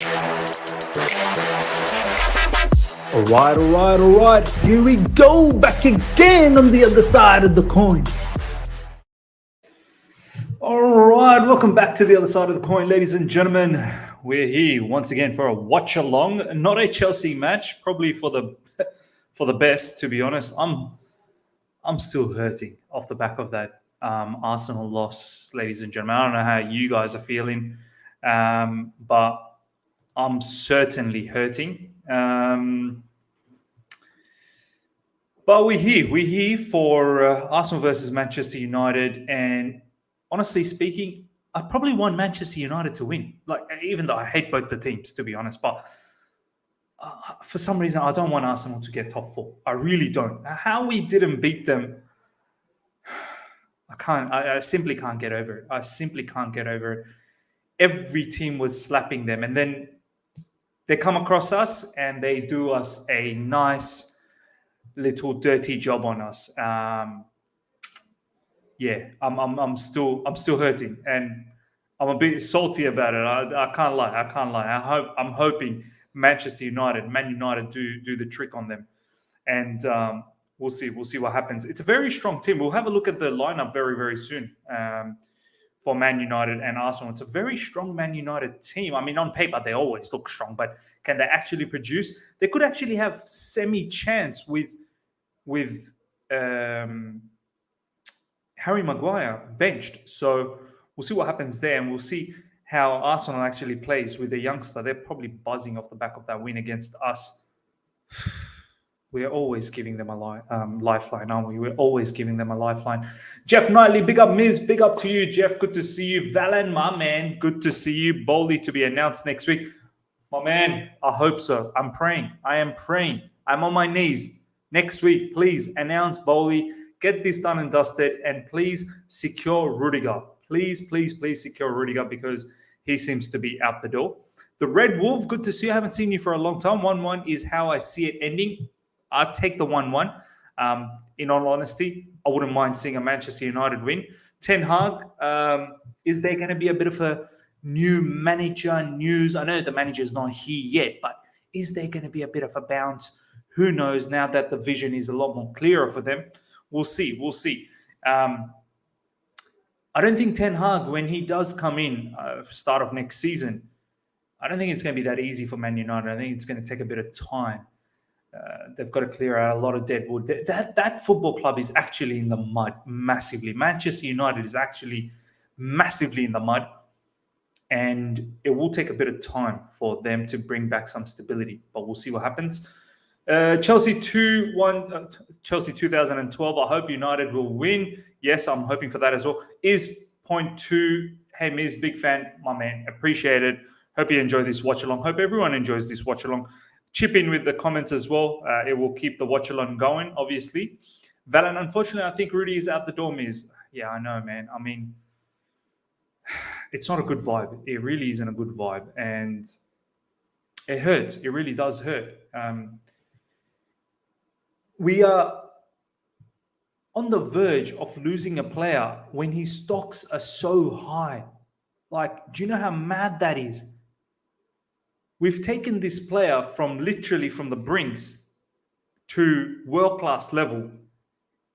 All right. Here we go, back again on the other side of the coin. All right, welcome back to the other side of the coin, ladies and gentlemen. We're here once again for a watch along, not a Chelsea match, probably for the best. To be honest, I'm still hurting off the back of that Arsenal loss, ladies and gentlemen. I don't know how you guys are feeling, but I'm certainly hurting. But we're here. We're here for Arsenal versus Manchester United. And honestly speaking, I probably want Manchester United to win. Like, even though I hate both the teams, to be honest. But for some reason, I don't want Arsenal to get top four. I really don't. How we didn't beat them, I simply can't get over it. I simply can't get over it. Every team was slapping them. And then they come across us and they do us a nice little dirty job on us. I'm still hurting, and I'm a bit salty about it. I can't lie. I'm hoping Man United do the trick on them, and we'll see what happens. It's a very strong team. We'll have a look at the lineup very, very soon. For Man United and Arsenal, it's a very strong Man United team. I mean, on paper they always look strong, but can they actually produce? They could actually have semi-chance with Harry Maguire benched. So we'll see what happens there, and we'll see how Arsenal actually plays with the youngster. They're probably buzzing off the back of that win against us. We're always giving them a lifeline, aren't we? We're always giving them a lifeline. Jeff Knightley, big up, Miz. Big up to you, Jeff. Good to see you. Valen, my man, good to see you. Bowley to be announced next week. My man, I hope so. I'm praying. I am praying. I'm on my knees. Next week, please announce Bowley. Get this done and dusted. And please secure Rudiger. Please secure Rudiger, because he seems to be out the door. The Red Wolf, good to see you. I haven't seen you for a long time. 1-1 is how I see it ending. I'd take the 1-1. In all honesty, I wouldn't mind seeing a Manchester United win. Ten Hag, is there going to be a bit of a new manager news? I know the manager's not here yet, but is there going to be a bit of a bounce? Who knows, now that the vision is a lot more clearer for them? We'll see. I don't think Ten Hag, when he does come in start of next season, I don't think it's going to be that easy for Man United. I think it's going to take a bit of time. They've got to clear out a lot of dead wood. That football club is actually in the mud massively. Manchester United is actually massively in the mud, and it will take a bit of time for them to bring back some stability. But we'll see what happens. Chelsea 2-1, Chelsea 2012. I hope United will win. Yes, I'm hoping for that as well. Is 0.2. Hey, Miz, big fan, my man. Appreciate it. Hope you enjoy this watch along. Hope everyone enjoys this watch along. Chip in with the comments as well. It will keep the watch along going, obviously. Valen, unfortunately, I think Rudy is out the door, Miz. Yeah, I know, man. I mean, it's not a good vibe. It really isn't a good vibe. And it hurts. It really does hurt. We are on the verge of losing a player when his stocks are so high. Like, do you know how mad that is? We've taken this player from literally from the brinks to world-class level.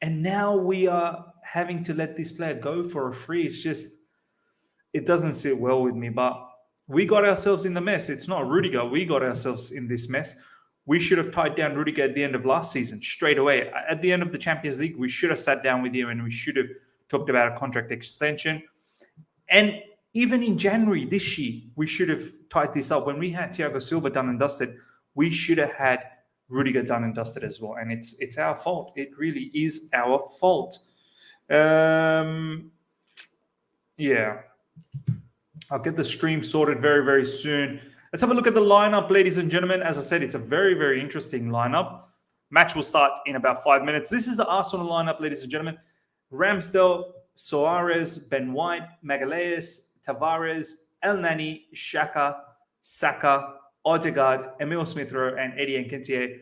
And now we are having to let this player go for a free. It's just, it doesn't sit well with me. But we got ourselves in the mess. It's not Rudiger. We got ourselves in this mess. We should have tied down Rudiger at the end of last season, straight away. At the end of the Champions League, we should have sat down with him and we should have talked about a contract extension. And even in January this year, we should have tied this up. When we had Thiago Silva done and dusted, we should have had Rudiger done and dusted as well. And it's our fault. It really is our fault. Yeah. I'll get the stream sorted very, very soon. Let's have a look at the lineup, ladies and gentlemen. As I said, it's a very, very interesting lineup. Match will start in about 5 minutes. This is the Arsenal lineup, ladies and gentlemen. Ramsdale, Soares, Ben White, Magalhaes, Tavares, El Nani, Xhaka, Saka, Odegaard, Emil Smith-Rowe, and Eddie Nketiah.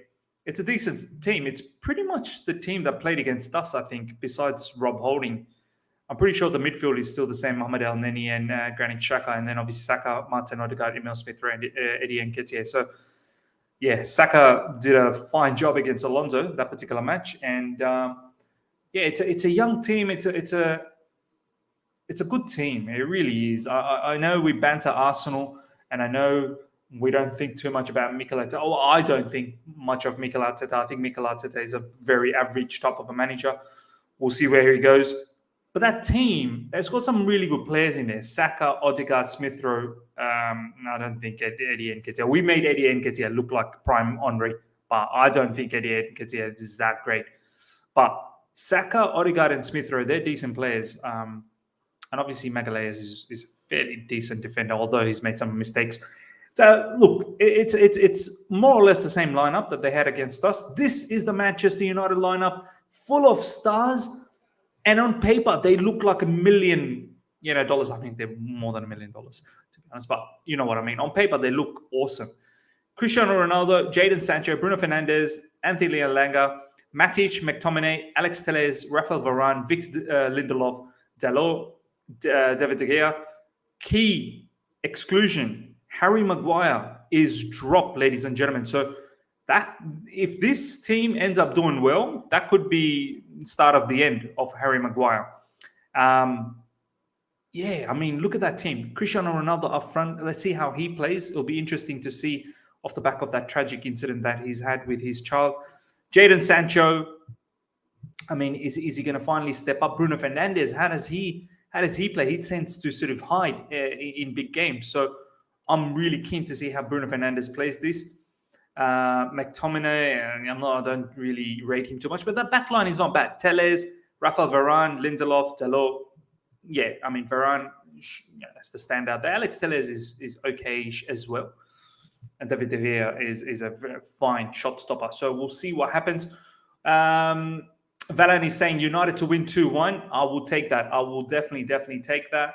It's a decent team. It's pretty much the team that played against us, I think, besides Rob Holding. I'm pretty sure the midfield is still the same: Mohamed El Neni and Granit Xhaka, and then obviously Saka, Martin Odegaard, Emil Smith Rowe, and Eddie Nketiah. So yeah, Saka did a fine job against Alonso that particular match, and yeah, it's a young team. It's a good team. It really is. I know we banter Arsenal, and I know we don't think too much about Mikel Arteta. Oh, I don't think much of Mikel Arteta. I think Mikel Arteta is a very average type of a manager. We'll see where he goes. But that team, it's got some really good players in there. Saka, Odegaard, Smith Rowe. I don't think Eddie Nketiah. We made Eddie Nketiah look like prime Henry, but I don't think Eddie Nketiah is that great. But Saka, Odegaard, and Smith Rowe, they're decent players. And obviously Magalhaes is a fairly decent defender, although he's made some mistakes. So look, it's more or less the same lineup that they had against us. This is the Manchester United lineup, full of stars, and on paper they look like $1 million, dollars. I mean, they're more than $1 million, to be honest, but you know what I mean. On paper they look awesome. Cristiano Ronaldo, Jadon Sancho, Bruno Fernandes, Anthony Elanga, Matic, McTominay, Alex Telles, Rafael Varane, Victor Lindelof, Dalot, David De Gea. Key exclusion: Harry Maguire is dropped, ladies and gentlemen. So that if this team ends up doing well, that could be start of the end of Harry Maguire. Yeah, I mean, look at that team. Cristiano Ronaldo up front. Let's see how he plays. It'll be interesting to see off the back of that tragic incident that he's had with his child. Jadon Sancho, I mean, is he going to finally step up? Bruno Fernandes, how does he play? He tends to sort of hide in big games. So I'm really keen to see how Bruno Fernandes plays this. McTominay, I don't really rate him too much, but that back line is not bad. Telles, Rafael Varane, Lindelof, Dalot. Yeah, I mean, Varane, that's the standout. The Alex Telles is okay-ish as well. And David De Gea is a very fine shot stopper. So we'll see what happens. Valan is saying United to win 2-1. I will take that. I will definitely take that.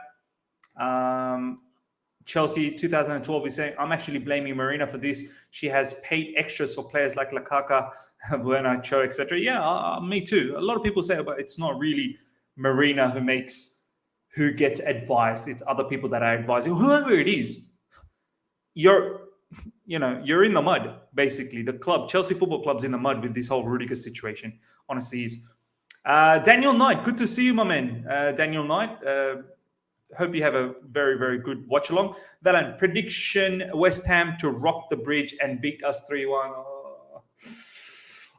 Chelsea 2012 is saying, I'm actually blaming Marina for this. She has paid extras for players like Lukaku, Werner, Cho, etc. Yeah, me too. A lot of people say, but it's not really Marina who gets advised. It's other people that are advising. Whoever it is, you're in the mud, basically. The club, Chelsea Football Club's in the mud with this whole Rudiger situation, honestly is. Daniel Knight, good to see you, my man. Daniel Knight, hope you have a very, very good watch along. Valan, prediction: West Ham to rock the bridge and beat us 3-1. Oh.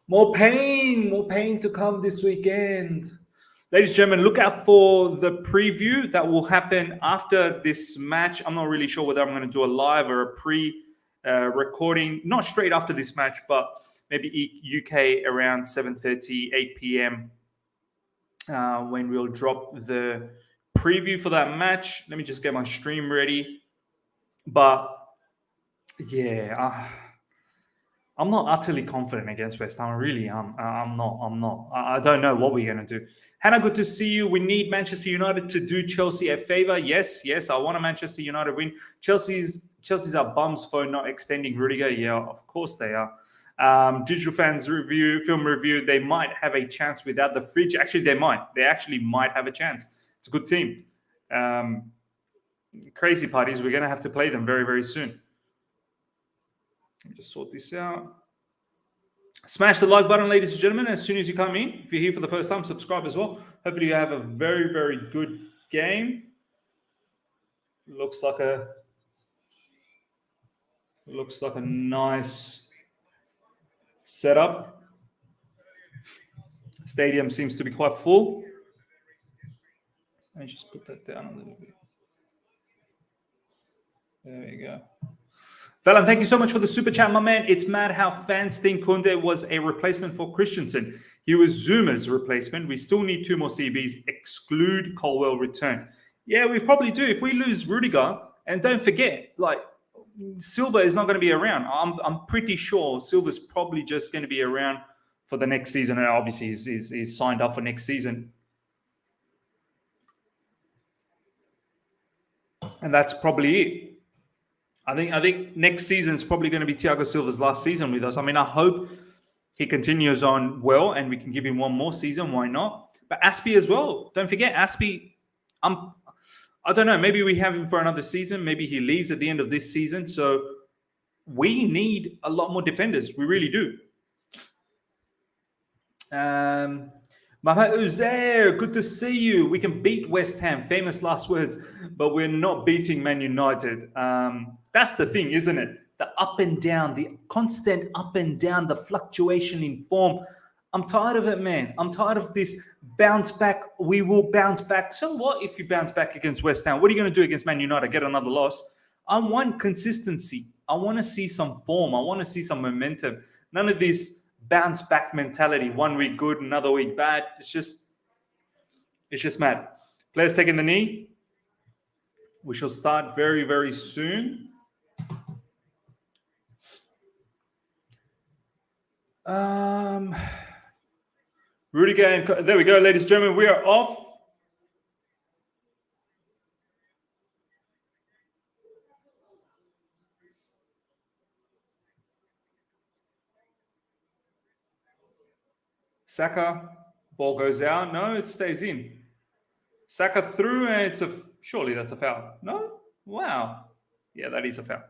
More pain to come this weekend. Ladies and gentlemen, look out for the preview that will happen after this match. I'm not really sure whether I'm going to do a live or a pre-recording, not straight after this match, but maybe UK around 7:30, 8 p.m. When we'll drop the preview for that match. Let me just get my stream ready. But yeah, I'm not utterly confident against West Ham. I really am. I'm not. I don't know what we're going to do. Hannah, good to see you. We need Manchester United to do Chelsea a favor. Yes. I want a Manchester United win. Chelsea's are bums for not extending Rudiger. Yeah, of course they are. Digital Fans film review. They might have a chance without the fridge. Actually, they might. They actually might have a chance. It's a good team. Crazy parties. We're going to have to play them very, very soon. Let me just sort this out. Smash the like button, ladies and gentlemen, as soon as you come in. If you're here for the first time, subscribe as well. Hopefully you have a very, very good game. Looks like a nice setup. Stadium seems to be quite full. Let me just put that down a little bit. There you go. Valan, thank you so much for the super chat, my man. It's mad how fans think Koundé was a replacement for Christensen. He was Zuma's replacement. We still need 2 more CBs. Exclude Colwell return. Yeah, we probably do. If we lose Rudiger, and don't forget, Silva is not going to be around. I'm pretty sure Silva's probably just going to be around for the next season. And obviously, he's signed up for next season. And that's probably it. I think next season is probably going to be Thiago Silva's last season with us. I mean, I hope he continues on well and we can give him one more season. Why not? But Aspie as well. Don't forget Aspie. I don't know. Maybe we have him for another season. Maybe he leaves at the end of this season. So we need a lot more defenders. We really do. Mohamed Uzair, good to see you. We can beat West Ham. Famous last words, but we're not beating Man United. That's the thing, isn't it? The up and down, the constant up and down, the fluctuation in form. I'm tired of it, man. I'm tired of this bounce back. We will bounce back. So what if you bounce back against West Ham? What are you going to do against Man United? Get another loss? I want consistency. I want to see some form. I want to see some momentum. None of this bounce back mentality. 1 week good, another week bad. It's just mad. Players taking the knee. We shall start very, very soon. Rudiger, and there we go, ladies and gentlemen. We are off. Saka, ball goes out. No, it stays in. Saka through, and surely that's a foul. No? Wow. Yeah, that is a foul.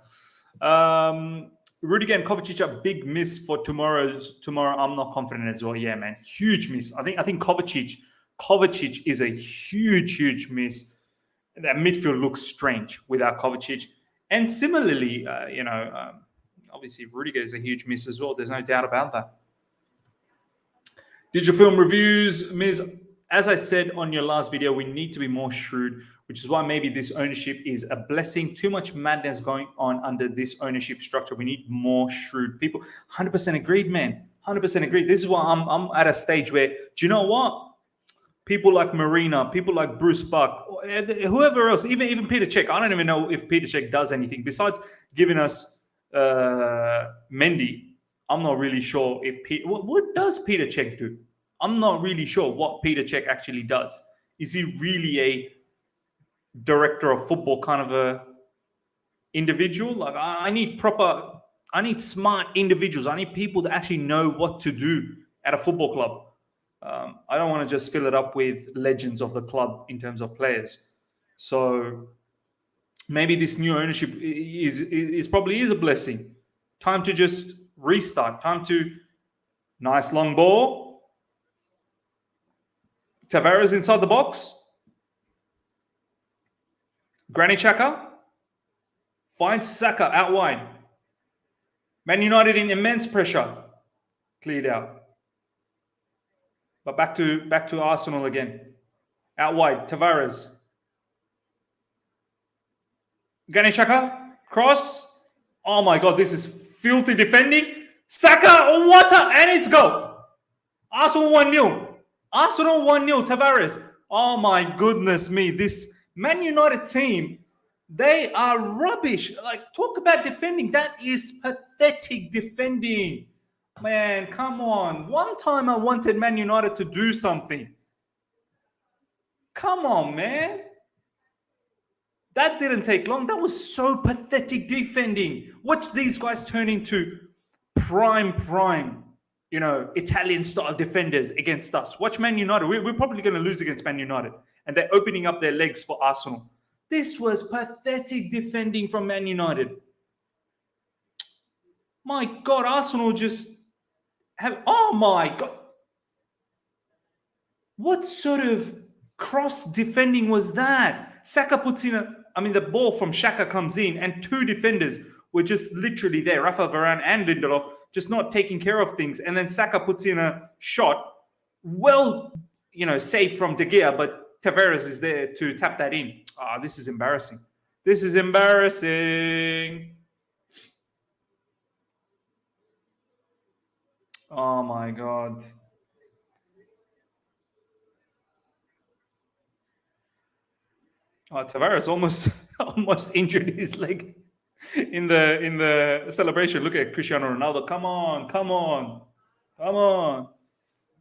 Rudiger and Kovacic a big miss for tomorrow. I'm not confident as well. Yeah, man, huge miss. I think Kovacic is a huge miss. That midfield looks strange without Kovacic. And similarly, obviously Rudiger is a huge miss as well. There's no doubt about that. Digital film reviews, Ms. As I said on your last video, we need to be more shrewd, which is why maybe this ownership is a blessing. Too much madness going on under this ownership structure. We need more shrewd people. 100% agreed, man. 100% agreed. This is why I'm at a stage where, do you know what? People like Marina, people like Bruce Buck, whoever else, even Peter Cech. I don't even know if Peter Cech does anything besides giving us Mendy. I'm not really sure if what does Peter Cech do? I'm not really sure what Peter Cech actually does. Is he really a director of football kind of a individual? Like I need smart individuals. I need people that actually know what to do at a football club. I don't want to just fill it up with legends of the club in terms of players. So maybe this new ownership is probably a blessing. Time to just restart. Time to nice long ball. Tavares inside the box. Granit Xhaka finds Saka out wide. Man United in immense pressure. Cleared out. But back to Arsenal again. Out wide, Tavares. Granit Xhaka, cross. Oh my God, this is filthy defending. Saka, and it's goal. Arsenal 1-0. Arsenal 1-0, Tavares. Oh my goodness me. This Man United team, they are rubbish. Like, talk about defending. That is pathetic defending. Man, come on. One time I wanted Man United to do something. Come on, man. That didn't take long. That was so pathetic defending. Watch these guys turn into prime, Italian-style defenders against us. Watch Man United. We're probably going to lose against Man United. And they're opening up their legs for Arsenal. This was pathetic defending from Man United. My God, Arsenal just have... Oh, my God. What sort of cross defending was that? Saka puts in the ball from Xhaka comes in and two defenders were just literally there. Rafa Varane and Lindelof just not taking care of things. And then Saka puts in a shot, saved from De Gea, but Tavares is there to tap that in. This is embarrassing. This is embarrassing. Oh, my God. Tavares almost injured his leg in the celebration. Look at Cristiano Ronaldo. Come on.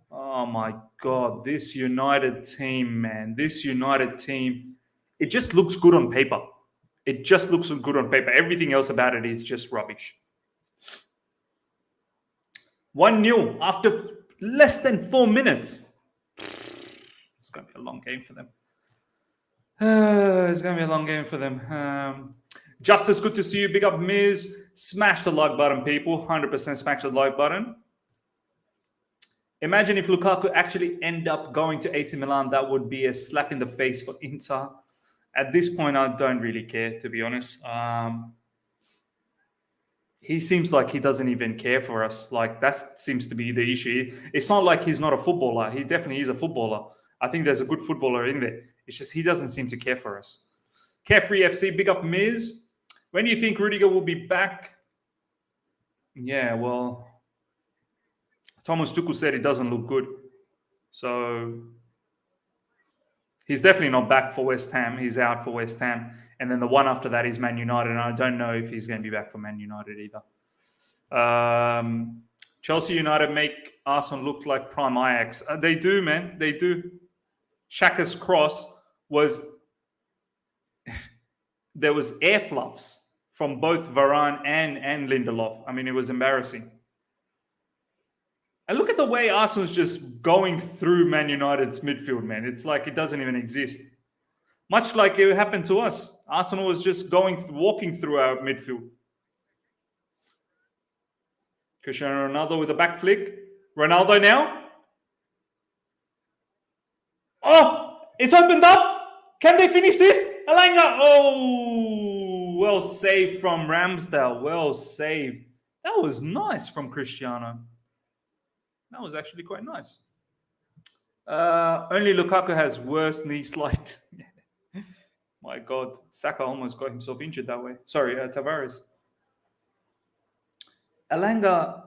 Oh my God, this United team, man. This United team, it just looks good on paper. Everything else about it is just rubbish. 1-0 after less than 4 minutes. going to be a long game for them. It's going to be a long game for them. Justice, good to see you. Big up, Miz. Smash the like button, people. 100% smash the like button. Imagine if Lukaku actually end up going to AC Milan. That would be a slap in the face for Inter. At this point, I don't really care, to be honest. He seems like he doesn't even care for us. Like, that seems to be the issue. It's not like he's not a footballer. He definitely is a footballer. I think there's a good footballer in there. It's just he doesn't seem to care for us. Carefree FC, big up Miz. When do you think Rudiger will be back? Yeah, well, Thomas Tuchel said it doesn't look good. So he's definitely not back for West Ham. He's out for West Ham. And then the one after that is Man United. And I don't know if he's going to be back for Man United either. Chelsea United make Arsenal look like prime Ajax. They do, man. They do. Xhaka's cross was... there was air fluffs from both Varane and Lindelof. I mean, it was embarrassing. And look at the way Arsenal's just going through Man United's midfield, man. It's like it doesn't even exist. Much like it happened to us. Arsenal was just walking through our midfield. Cristiano Ronaldo with a back flick. Ronaldo now. Oh, it's opened up. Can they finish this? Elanga. Oh, well saved from Ramsdale. Well saved. That was nice from Cristiano. That was actually quite nice. Only Lukaku has worse knee slide. My God. Saka almost got himself injured that way. Sorry, Tavares. Elanga,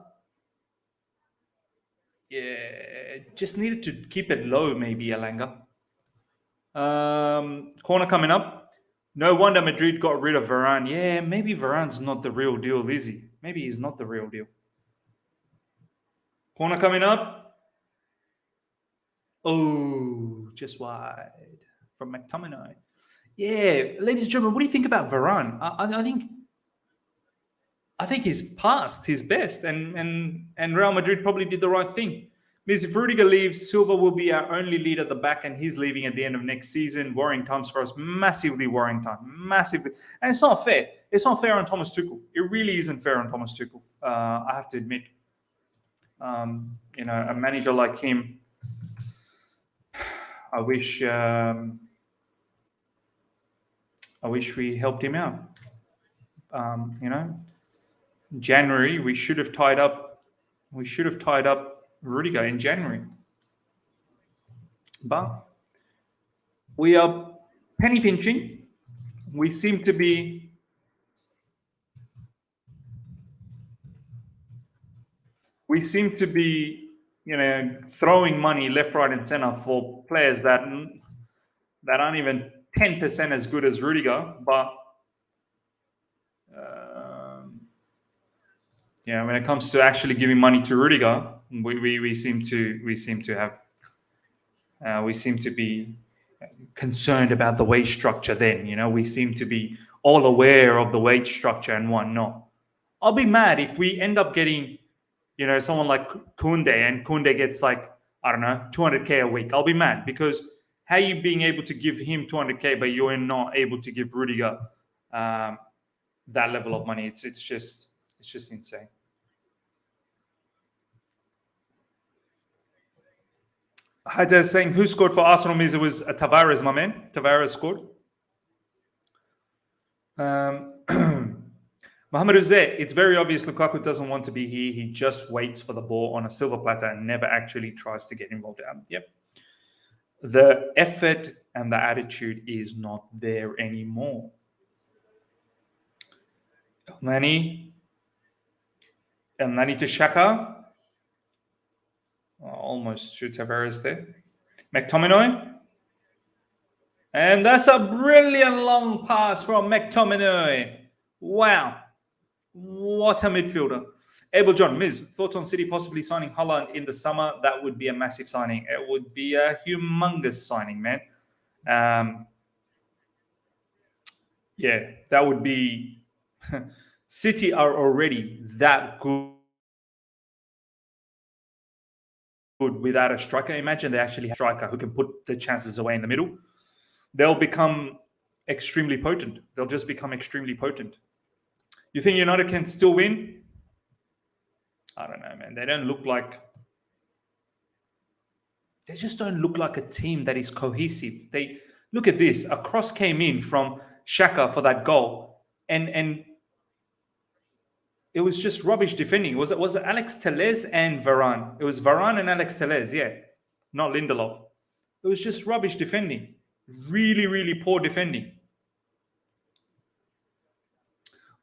yeah, just needed to keep it low, maybe, Elanga. Corner coming up. No wonder Madrid got rid of Varane. Yeah, maybe Varane's not the real deal, is he? Maybe he's not the real deal. Corner coming up. Oh, just wide from McTominay. Yeah, ladies and gentlemen, what do you think about Varane? I think he's past his best, and Real Madrid probably did the right thing. Because if Rudiger leaves, Silva will be our only lead at the back, and he's leaving at the end of next season. Worrying times for us, massively worrying time, massively. And it's not fair. It's not fair on Thomas Tuchel. It really isn't fair on Thomas Tuchel. I have to admit. A manager like him, I wish we helped him out. January we should have tied up Rudiger in January, but we are penny pinching. We seem to be throwing money left, right, and center for players that aren't even 10% as good as Rudiger. But when it comes to actually giving money to Rudiger, we seem to be concerned about the wage structure. Then we seem to be all aware of the wage structure and whatnot. I'll be mad if we end up getting someone like Koundé, and Koundé gets like, I don't know, 200k a week. I'll be mad, because how are you being able to give him 200k, but you're not able to give Rudiger that level of money? It's just insane. Haida is saying, who scored for Arsenal? Means it was Tavares, my man. Tavares scored. Mohamed Uzeh, it's very obvious Lukaku doesn't want to be here. He just waits for the ball on a silver platter and never actually tries to get involved. Yep. The effort and the attitude is not there anymore. Elneny to Xhaka. Almost to Tavares there. McTominay. And that's a brilliant long pass from McTominay. Wow. What a midfielder. Abel John, Miz, thoughts on City possibly signing Haaland in the summer? That would be a massive signing. It would be a humongous signing, man. That would be... City are already that good good without a striker. Imagine they actually have a striker who can put the chances away in the middle. They'll become extremely potent. They'll just become extremely potent. You think United can still win? I don't know, man. They just don't look like a team that is cohesive. They look at this. A cross came in from Xhaka for that goal, and it was just rubbish defending. Was it Alex Tellez and Varane? It was Varane and Alex Tellez, yeah, not Lindelof. It was just rubbish defending. Really, really poor defending.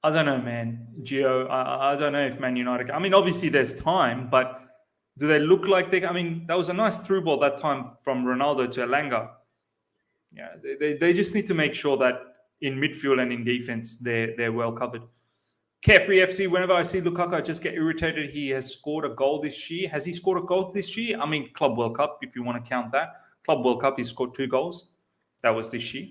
I don't know, man. Gio, I don't know if Man United. I mean, obviously there's time, but do they look like they? I mean, that was a nice through ball that time from Ronaldo to Elanga. Yeah, they just need to make sure that in midfield and in defense they're well covered. Carefree FC, whenever I see Lukaku, I just get irritated. He has scored a goal this year. Has he scored a goal this year? I mean, Club World Cup, if you want to count that. Club World Cup, he scored 2 goals. That was this year.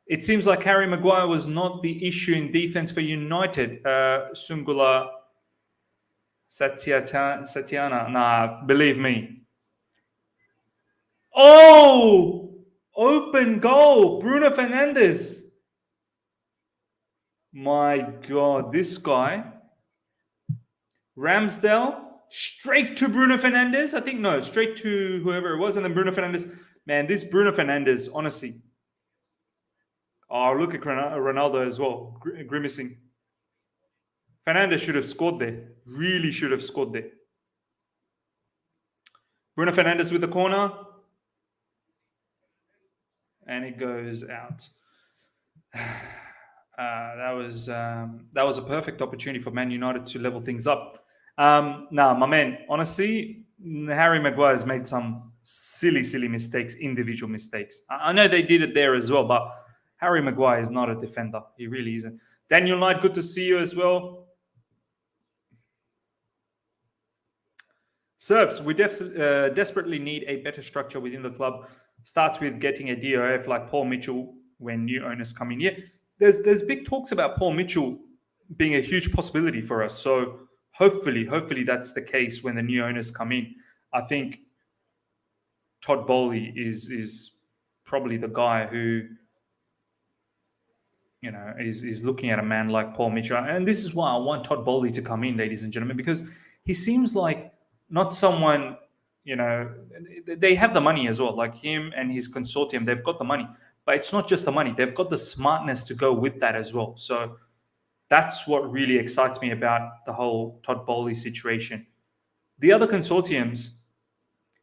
It seems like Harry Maguire was not the issue in defense for United. Sungula Satyana. Nah, believe me. Oh! Open goal. Bruno Fernandes. My God, this guy. Ramsdale. Straight to Bruno Fernandes. I think, no, straight to whoever it was. And then Bruno Fernandes. Man, this Bruno Fernandes, honestly. Oh, look at Ronaldo as well, grimacing. Fernandes should have scored there. Really should have scored there. Bruno Fernandes with the corner. And it goes out. That was a perfect opportunity for Man United to level things up. My man, honestly, Harry Maguire's made some silly mistakes, individual mistakes. I know they did it there as well, but Harry Maguire is not a defender. He really isn't. Daniel Knight, good to see you as well. Serves, we desperately need a better structure within the club. Starts with getting a DOF like Paul Mitchell when new owners come in. Yeah, there's big talks about Paul Mitchell being a huge possibility for us. So hopefully that's the case when the new owners come in. I think Todd Bowley is probably the guy who, you know, is looking at a man like Paul Mitchell. And this is why I want Todd Bowley to come in, ladies and gentlemen, because he seems like not someone, you know, they have the money as well, like him and his consortium, they've got the money. But it's not just the money, they've got the smartness to go with that as well. So that's what really excites me about the whole Todd Bowley situation. The other consortiums,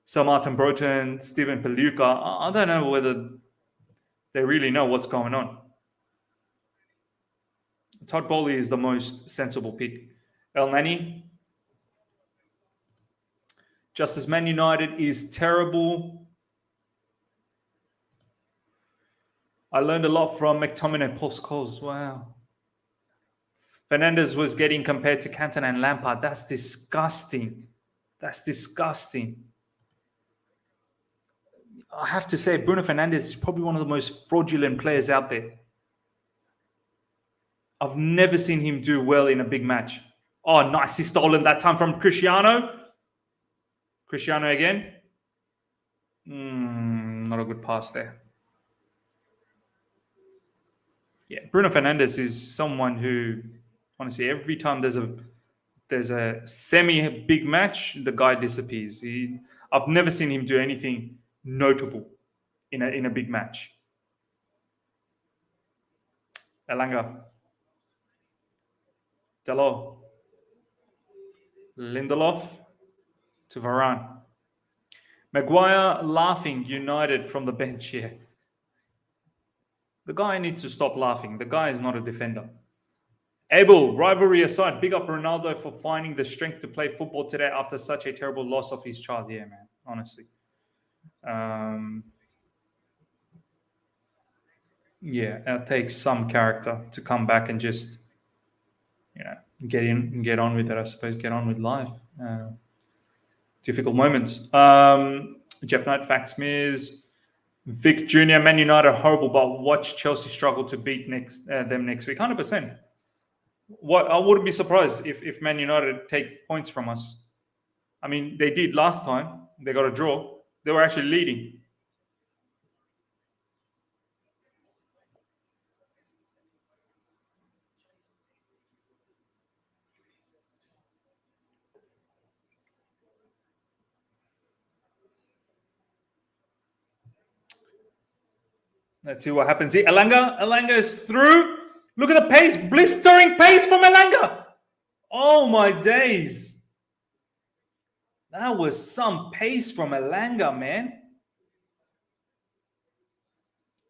Sir Martin Broughton, Stephen Paluca, I don't know whether they really know what's going on. Todd Bowley is the most sensible pick. El Nani, just as Man United is terrible. I learned a lot from McTominay post-calls. Wow. Fernandes was getting compared to Cantona and Lampard. That's disgusting. That's disgusting. I have to say, Bruno Fernandes is probably one of the most fraudulent players out there. I've never seen him do well in a big match. Oh, nicely stolen that time from Cristiano. Cristiano again. Not a good pass there. Yeah, Bruno Fernandes is someone who, honestly, every time there's a semi-big match, the guy disappears. I've never seen him do anything notable in a big match. Elanga. Delo. Lindelof to Varane. Maguire laughing United from the bench here. The guy needs to stop laughing. The guy is not a defender. Abel, rivalry aside, big up Ronaldo for finding the strength to play football today after such a terrible loss of his child. Yeah, man, honestly. Yeah, it takes some character to come back and just, you know, get in and get on with it, I suppose, get on with life. Difficult moments. Jeff Knight, Fax Mears, Vic Jr., Man United horrible, but watch Chelsea struggle to beat them next week. 100%. I wouldn't be surprised if Man United take points from us. I mean, they did last time. They got a draw. They were actually leading. Let's see what happens here. Elanga is through. Look at the pace. Blistering pace from Elanga. Oh my days. That was some pace from Elanga, man.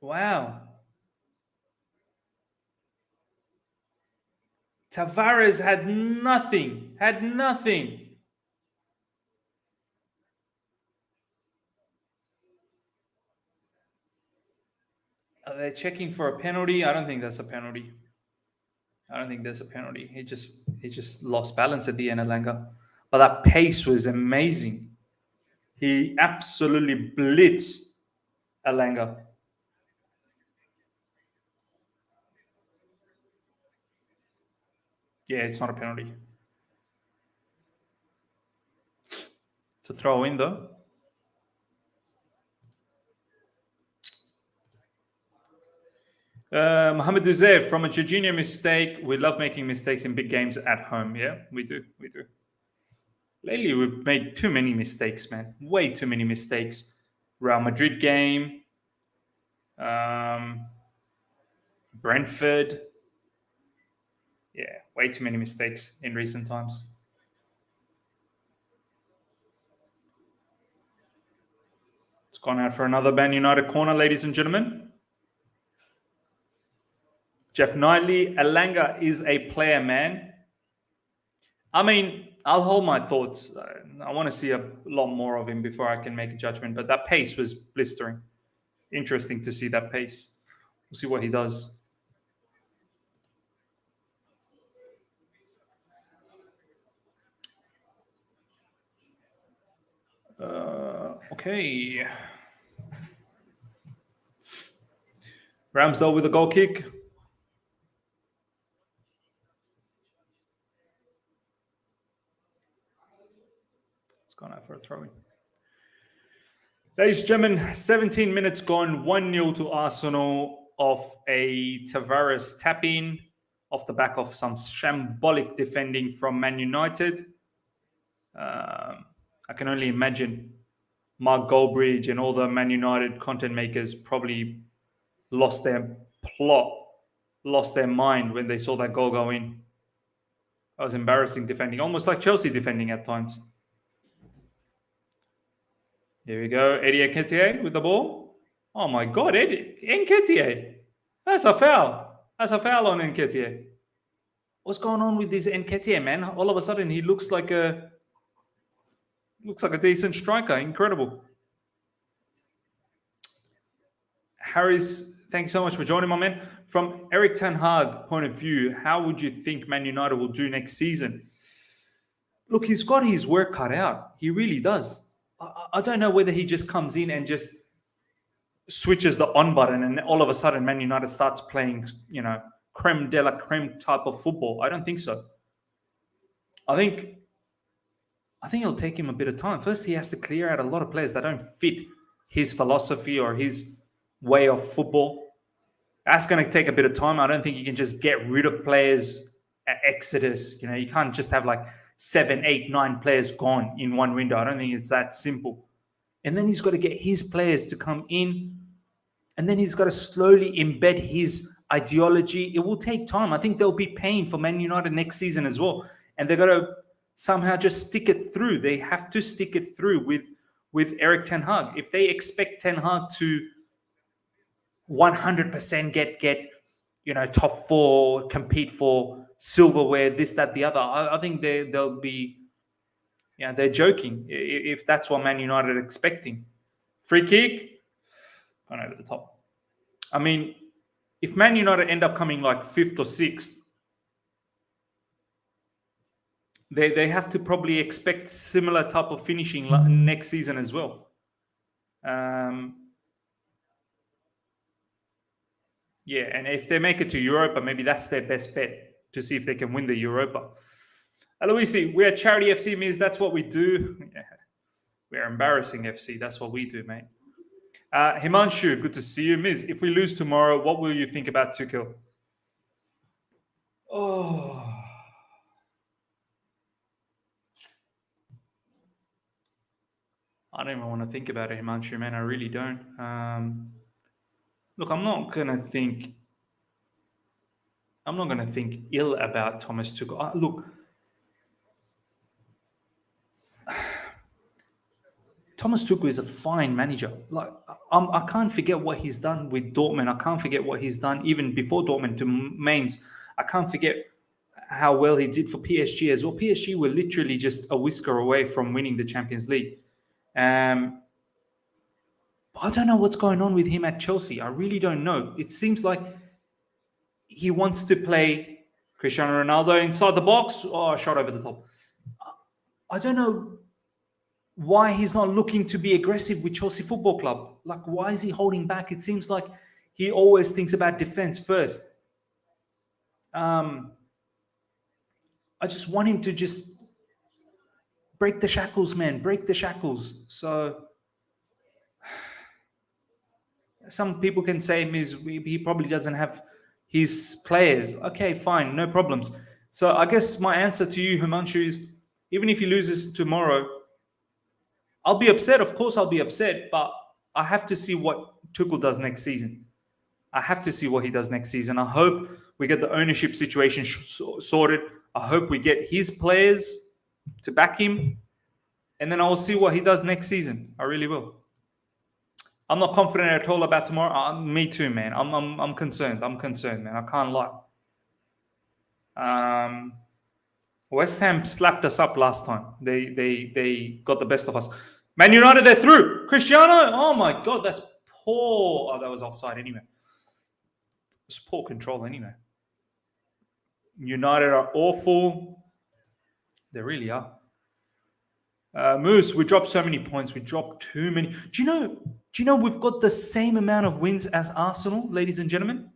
Wow. Tavares had nothing. Had nothing. Are they checking for a penalty? I don't think that's a penalty. I don't think there's a penalty. He just lost balance at the end, Elanga. But that pace was amazing. He absolutely blitzed Elanga. Yeah, it's not a penalty. It's a throw in though. Mohamed Duzev, from a Jorginho mistake, we love making mistakes in big games at home. Yeah, we do. We do. Lately, we've made too many mistakes, man. Way too many mistakes. Real Madrid game, Brentford. Yeah, way too many mistakes in recent times. It's gone out for another Man United corner, ladies and gentlemen. Jeff Knightley, Elanga is a player, man. I mean, I'll hold my thoughts. I want to see a lot more of him before I can make a judgment. But that pace was blistering. Interesting to see that pace. We'll see what he does. Okay. Ramsdale with a goal kick. It's gone out for a throw-in. Ladies and gentlemen, 17 minutes gone, 1-0 to Arsenal off a Tavares tap-in off the back of some shambolic defending from Man United. I can only imagine Mark Goldbridge and all the Man United content makers probably lost their plot, lost their mind when they saw that goal go in. That was embarrassing defending, almost like Chelsea defending at times. Here we go. Eddie Nketiah with the ball. Oh my God, Eddie Nketiah. That's a foul. That's a foul on Nketiah. What's going on with this Nketiah, man? All of a sudden, he looks like a decent striker. Incredible. Harris, thanks so much for joining, my man. From Eric Ten Hag point of view, how would you think Man United will do next season? Look, he's got his work cut out. He really does. I don't know whether he just comes in and just switches the on button and all of a sudden Man United starts playing, creme de la creme type of football. I don't think so. I think it'll take him a bit of time. First, he has to clear out a lot of players that don't fit his philosophy or his way of football. That's going to take a bit of time. I don't think you can just get rid of players at Exodus. You can't just have like 7, 8, 9 players gone in one window. I don't think it's that simple. And then he's got to get his players to come in. And then he's got to slowly embed his ideology. It will take time. I think there'll be pain for Man United next season as well. And they're going to somehow just stick it through. They have to stick it through with Eric Ten Hag. If they expect Ten Hag to 100% get top 4, compete for silverware, this, that, the other, I think they'll be, they're joking if that's what Man United are expecting. Free kick, gone over the top. I mean, if Man United end up coming like 5th or 6th, they have to probably expect similar type of finishing next season as well. Yeah, and if they make it to Europa, maybe that's their best bet to see if they can win the Europa. Aloisi, we're Charity FC, means that's what we do. Yeah. We're embarrassing FC. That's what we do, mate. Himanshu, good to see you. Miz, if we lose tomorrow, what will you think about Tuchel? Oh, I don't even want to think about it, Himanshu, man. I really don't. Look, I'm not gonna think ill about Thomas Tuchel. Look, Thomas Tuchel is a fine manager. Like, I can't forget what he's done with Dortmund. I can't forget what he's done even before Dortmund to Mainz. I can't forget how well he did for PSG as well. PSG were literally just a whisker away from winning the Champions League. But I don't know what's going on with him at Chelsea. I really don't know. It seems like he wants to play Cristiano Ronaldo inside the box. Oh, shot over the top. I don't know why he's not looking to be aggressive with Chelsea Football Club. Like, why is he holding back? It seems like he always thinks about defense first. I just want him to just break the shackles, man. Break the shackles. So some people can say he probably doesn't have his players. Okay, fine, no problems. So I guess my answer to you, Himanshu, is even if he loses tomorrow, I'll be upset. Of course, I'll be upset, but I have to see what Tuchel does next season. I have to see what he does next season. I hope we get the ownership situation sorted. I hope we get his players to back him, and then I'll see what he does next season. I really will. I'm not confident at all about tomorrow. Me too, man. I'm concerned. I'm concerned, man. I can't lie. West Ham slapped us up last time. They got the best of us. Man United, they're through. Cristiano, oh my God, that's poor. Oh, that was offside anyway. It's poor control anyway. United are awful. They really are. Moose, we dropped so many points. We dropped too many. Do you know we've got the same amount of wins as Arsenal, ladies and gentlemen?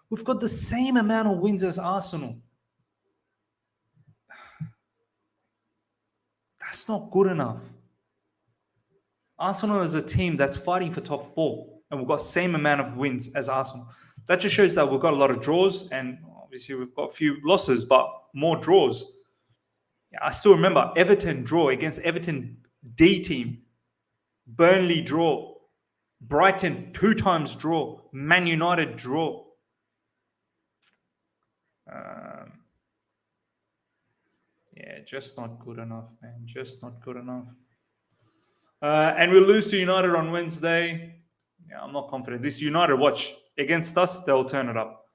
We've got the same amount of wins as Arsenal. That's not good enough. Arsenal is a team that's fighting for top 4, and we've got the same amount of wins as Arsenal. That just shows that we've got a lot of draws, and obviously we've got a few losses, but more draws. Yeah, I still remember Everton draw against Everton D team, Burnley draw, Brighton 2 times draw, Man United draw. Yeah, just not good enough, man. Just not good enough. And we'll lose to United on Wednesday. Yeah, I'm not confident. This United, watch, against us, they'll turn it up.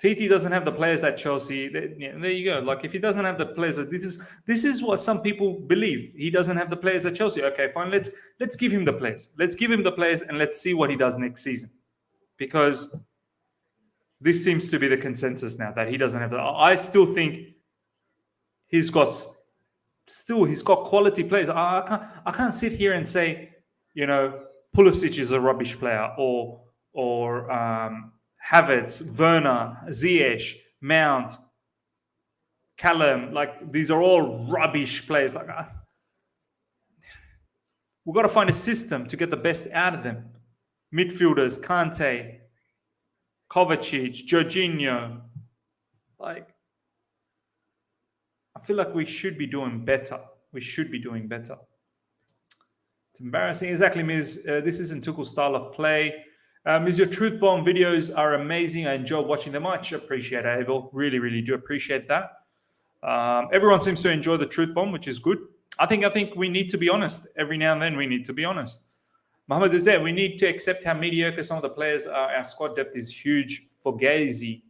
TT doesn't have the players at Chelsea. There you go. Like, if he doesn't have the players, this is what some people believe. He doesn't have the players at Chelsea. Okay, fine. Let's give him the players. Let's give him the players, and let's see what he does next season. Because this seems to be the consensus now that he doesn't have the. I still think he's got quality players. I can't sit here and say, Pulisic is a rubbish player or Havertz, Werner, Ziyech, Mount, Callum. Like, these are all rubbish players. Like, we've got to find a system to get the best out of them. Midfielders, Kante, Kovacic, Jorginho. Like, I feel like we should be doing better. We should be doing better. It's embarrassing. Exactly, Miz. This isn't Tuchel's style of play. Miz, your Truth Bomb videos are amazing. I enjoy watching them. Much appreciate it, Abel. Really, really do appreciate that. Everyone seems to enjoy the Truth Bomb, which is good. I think we need to be honest. Every now and then we need to be honest. Mohamed Azeh, we need to accept how mediocre some of the players are. Our squad depth is huge. For Fugazi.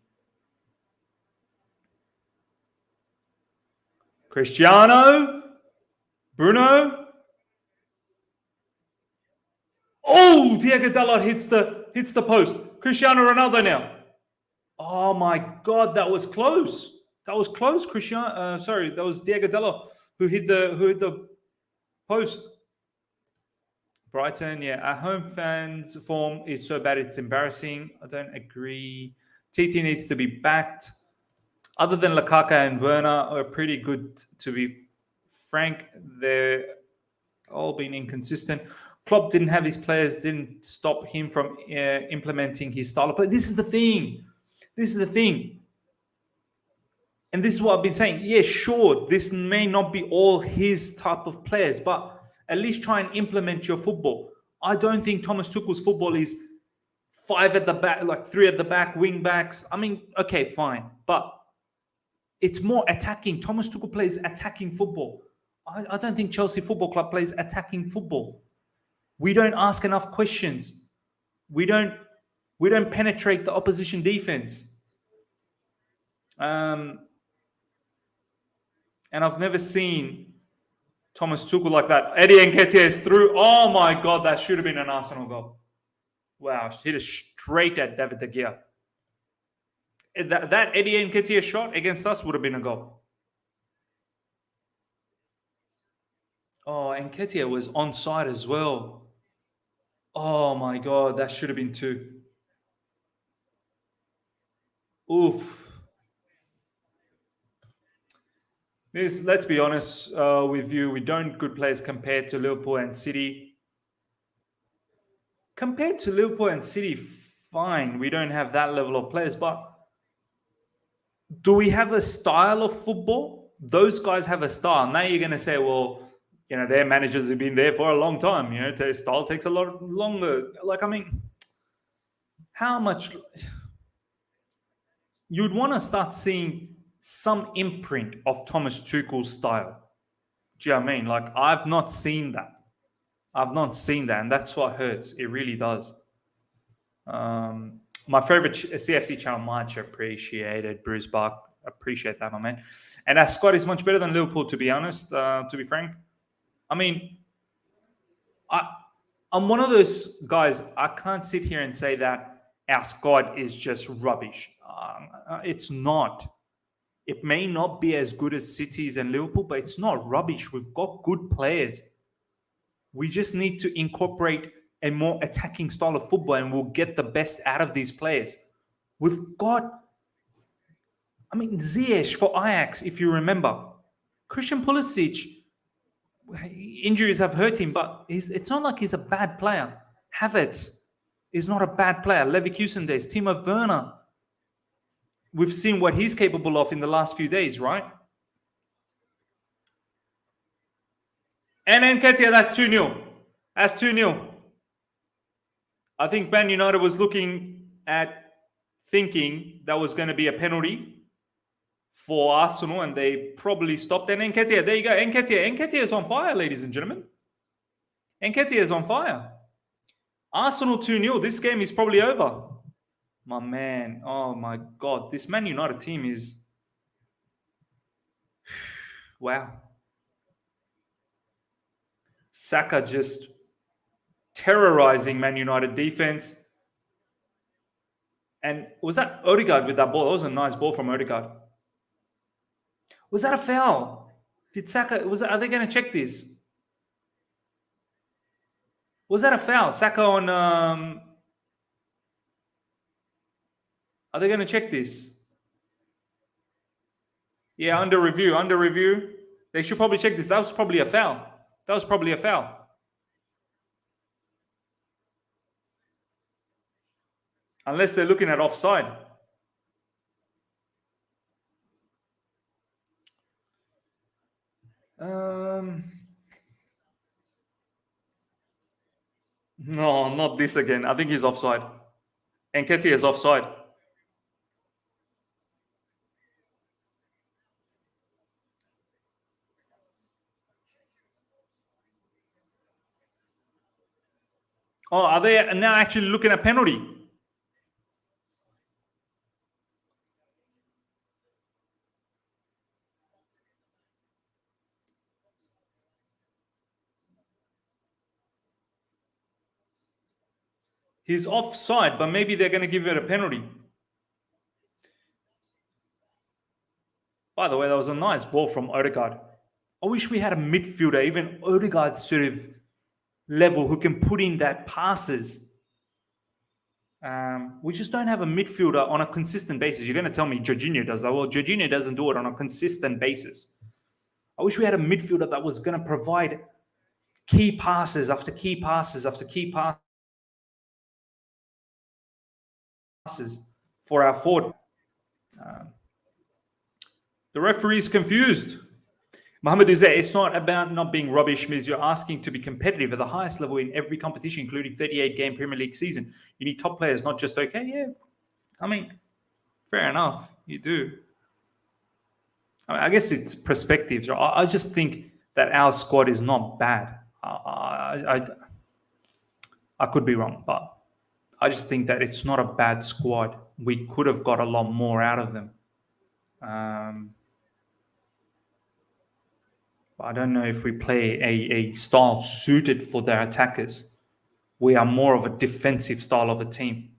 Cristiano. Bruno. Oh, Diego Dalot hits the post. Cristiano Ronaldo now. Oh my God, that was close. That was close. That was Diego Dalot who hit the post. Brighton, yeah. Our home fans' form is so bad it's embarrassing. I don't agree. TT needs to be backed. Other than Lukaku and Werner are pretty good, to be frank. They're All been inconsistent. Klopp didn't have his players, didn't stop him from implementing his style of play. This is the thing. This is the thing. And this is what I've been saying. Yeah, sure, this may not be all his type of players, but at least try and implement your football. I don't think Thomas Tuchel's football is 5 at the back, like 3 at the back, wing backs. I mean, okay, fine. But it's more attacking. Thomas Tuchel plays attacking football. I don't think Chelsea Football Club plays attacking football. We don't ask enough questions. We don't penetrate the opposition defense. And I've never seen Thomas Tuchel like that. Eddie Nketiah is through. Oh my God, that should have been an Arsenal goal. Wow, hit it straight at David De Gea. That Eddie Nketiah shot against us would have been a goal. Oh, Nketiah was onside as well. Oh my God, that should have been 2. Oof. Let's be honest with you. We don't good players compared to Liverpool and City. Compared to Liverpool and City, fine. We don't have that level of players, but do we have a style of football? Those guys have a style. Now you're going to say, well, their managers have been there for a long time. Their style takes a lot longer. Like, I mean, how much you'd want to start seeing some imprint of Thomas Tuchel's style. Do you know what I mean? Like, I've not seen that. And that's what hurts. It really does. My favorite CFC channel, much appreciated, Bruce Buck. Appreciate that, my man. And our squad is much better than Liverpool, to be honest, to be frank. I mean, I'm one of those guys, I can't sit here and say that our squad is just rubbish. It's not. It may not be as good as City's and Liverpool, but it's not rubbish. We've got good players. We just need to incorporate a more attacking style of football and we'll get the best out of these players. We've got, Ziyech for Ajax, if you remember. Christian Pulisic, injuries have hurt him, but it's not like he's a bad player. Havertz is not a bad player. Leverkusen days, Timo Werner. We've seen what he's capable of in the last few days, right? And Nketiah, that's 2-0. That's 2-0. I think Man United was thinking that was going to be a penalty for Arsenal, and they probably stopped. And Nketiah, there you go. Nketiah is on fire, ladies and gentlemen. Nketiah is on fire. Arsenal 2-0. This game is probably over. My man, oh my God, this Man United team is, wow. Saka just terrorizing Man United defense. And was that Odegaard with that ball? That was a nice ball from Odegaard. Was that a foul? Did Saka, are they going to check this? Was that a foul? Saka on, are they going to check this? Yeah, under review. They should probably check this. That was probably a foul. Unless they're looking at offside. No, not this again. I think he's offside. Nketiah is offside. Oh, are they now actually looking at penalty? He's offside, but maybe they're going to give it a penalty. By the way, that was a nice ball from Odegaard. I wish we had a midfielder, even Odegaard's sort of level, who can put in that passes. We just don't have a midfielder on a consistent basis. You're going to tell me Jorginho does that. Well, Jorginho doesn't do it on a consistent basis. I wish we had a midfielder that was going to provide key passes after key passes after key passes for our forward. The referee's confused. Mohamed Uzay, it's not about not being rubbish, Miz. You're asking to be competitive at the highest level in every competition, including 38-game Premier League season. You need top players, not just okay. Yeah, I mean, fair enough. You do. I guess it's perspectives. I just think that our squad is not bad. I could be wrong, but I just think that it's not a bad squad. We could have got a lot more out of them. I don't know if we play a style suited for their attackers. We are more of a defensive style of a team.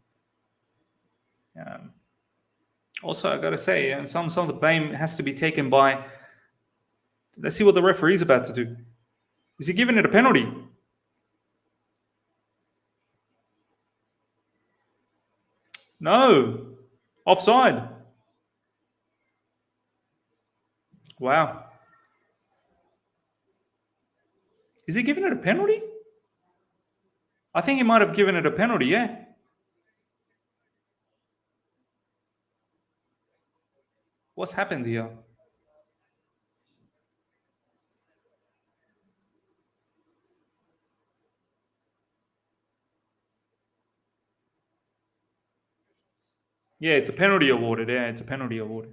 Also, I got to say, some of the blame has to be taken by. Let's see what the referee's about to do. Is he giving it a penalty? No. Offside. Wow. Is he giving it a penalty? I think he might have given it a penalty, yeah. What's happened here? Yeah, it's a penalty awarded. Yeah, it's a penalty awarded.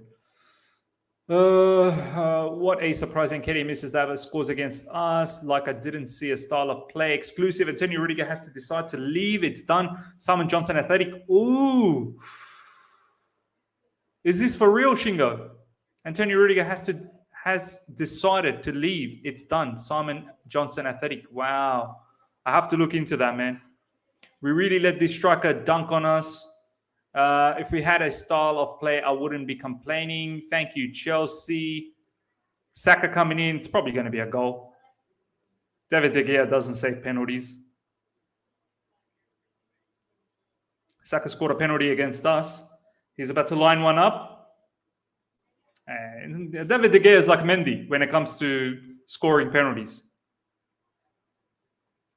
What a surprising Kenny misses that but scores against us. Like I didn't see a style of play. Exclusive. Antonio Rudiger has to decide to leave. It's done. Simon Johnson athletic. Ooh. Is this for real, Shingo? Antonio Rudiger has decided to leave. It's done. Simon Johnson athletic. Wow. I have to look into that, man. We really let this striker dunk on us. If we had a style of play, I wouldn't be complaining. Thank you, Chelsea. Saka coming in, it's probably going to be a goal. David De Gea doesn't save penalties. Saka scored a penalty against us. He's about to line one up. David De Gea is like Mendy when it comes to scoring penalties.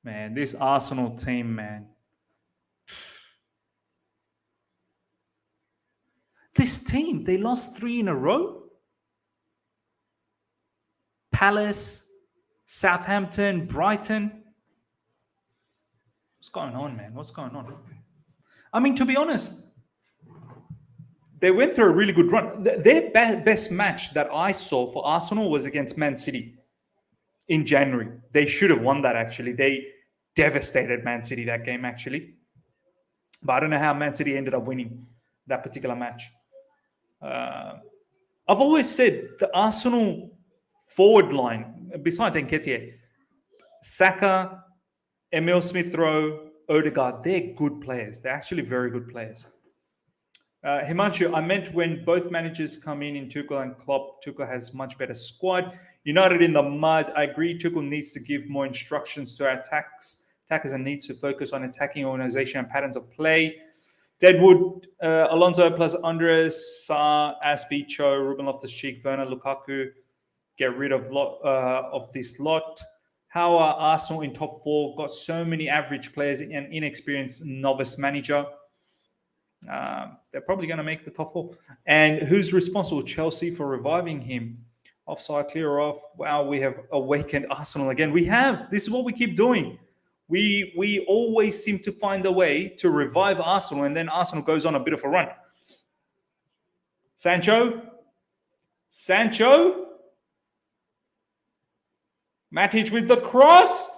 Man, this Arsenal team, man. This team, they lost 3 in a row. Palace, Southampton, Brighton. What's going on, man? What's going on? I mean, to be honest, they went through a really good run. Their best match that I saw for Arsenal was against Man City in January. They should have won that, actually. They devastated Man City that game, actually. But I don't know how Man City ended up winning that particular match. I've always said the Arsenal forward line, besides Nketiah, Saka, Emil Smith-Rowe, Odegaard, they're good players. They're actually very good players. Himanshu, I meant when both managers come in Tuchel and Klopp, Tuchel has much better squad. United in the mud. I agree. Tuchel needs to give more instructions to our attackers and needs to focus on attacking organization and patterns of play. Deadwood, Alonso plus Andres, Aspie, Cho, Ruben Loftus-Cheek, Werner, Lukaku. Get rid of this lot. How are Arsenal in top 4? Got so many average players and inexperienced novice manager. They're probably going to make the top 4. And who's responsible? Chelsea for reviving him. Offside, clear off. Wow, we have awakened Arsenal again. We have. This is what we keep doing. We always seem to find a way to revive Arsenal, and then Arsenal goes on a bit of a run. Sancho. Matic with the cross.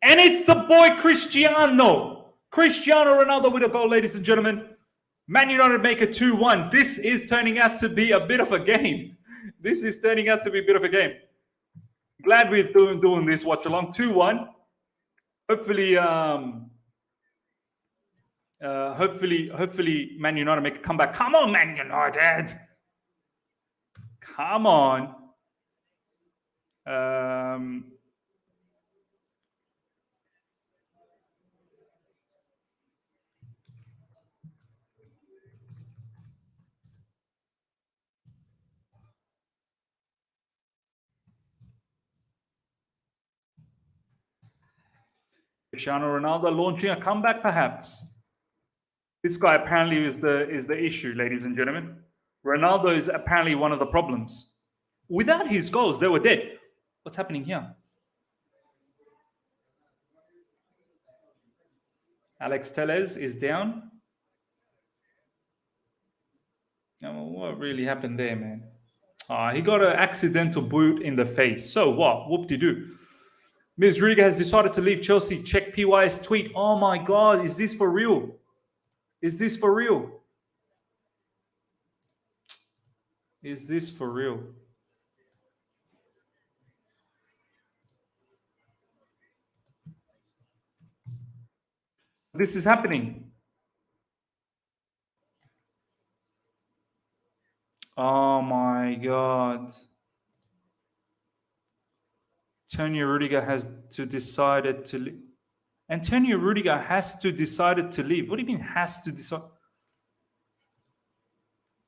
And it's the boy Cristiano Ronaldo with a goal, ladies and gentlemen. Man United make a 2-1. This is turning out to be a bit of a game. Glad we're doing this watch along. 2-1. Hopefully Man United make a comeback. Come on, Man United. Come on. Cristiano Ronaldo launching a comeback, perhaps. This guy apparently is the issue, ladies and gentlemen. Ronaldo is apparently one of the problems. Without his goals, they were dead. What's happening here? Alex Telles is down. What really happened there, man? He got an accidental boot in the face. So what? Whoop-de-doo. Ms. Rudiger has decided to leave Chelsea. Check PY's tweet. Oh my God, is this for real? Is this for real? Is this for real? This is happening. Oh my God. Antonio Rudiger has to decided to leave. Antonio Rudiger has to decided to leave. What do you mean has to decide?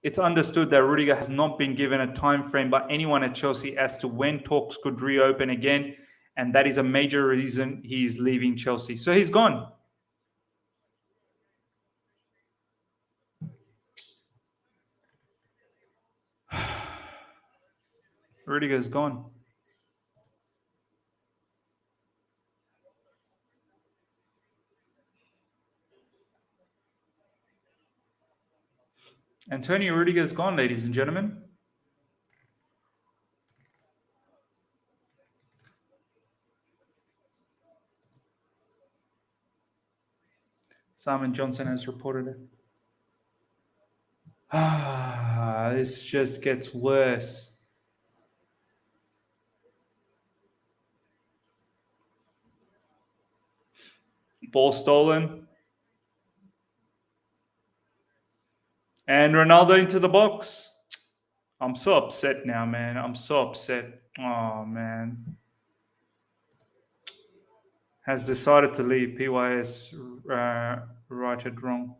It's understood that Rudiger has not been given a time frame by anyone at Chelsea as to when talks could reopen again, and that is a major reason he is leaving Chelsea. So he's gone. Rudiger's gone. Antonio Rudiger's gone, ladies and gentlemen. Simon Johnson has reported it. This just gets worse. Ball stolen. And Ronaldo into the box. I'm so upset now, man. I'm so upset. Oh, man. Has decided to leave. PYS righted wrong.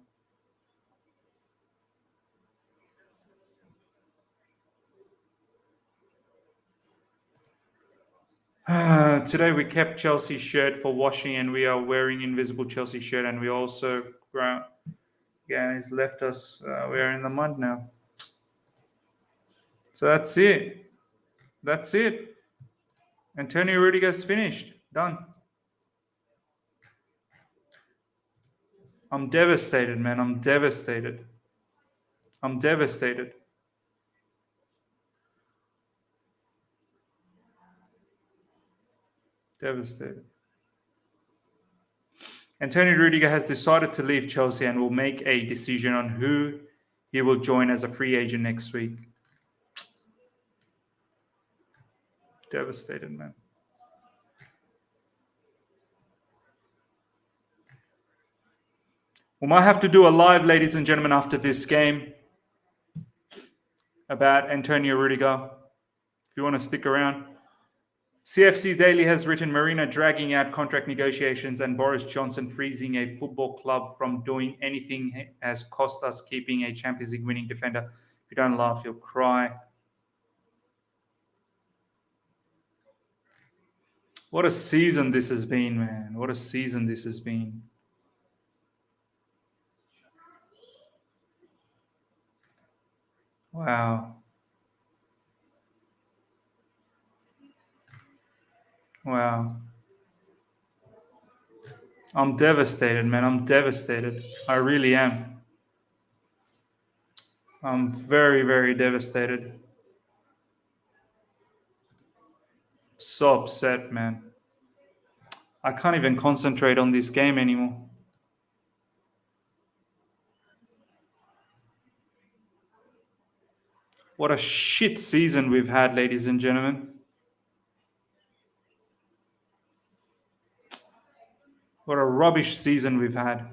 Today we kept Chelsea shirt for washing, and we are wearing invisible Chelsea shirt, and we also he's left us. We are in the mud now. So that's it. That's it. Antonio Rudiger's finished. Done. I'm devastated, man. I'm devastated. I'm devastated. Devastated. Antonio Rudiger has decided to leave Chelsea and will make a decision on who he will join as a free agent next week. Devastated, man. We might have to do a live, ladies and gentlemen, after this game about Antonio Rudiger. If you want to stick around. CFC Daily has written Marina dragging out contract negotiations and Boris Johnson freezing a football club from doing anything has cost us keeping a Champions League winning defender. If you don't laugh, you'll cry. What a season this has been, man. What a season this has been. Wow. Wow. I'm devastated, man. I'm devastated. I really am. I'm very, very devastated. So upset, man. I can't even concentrate on this game anymore. What a shit season we've had, ladies and gentlemen. What a rubbish season we've had.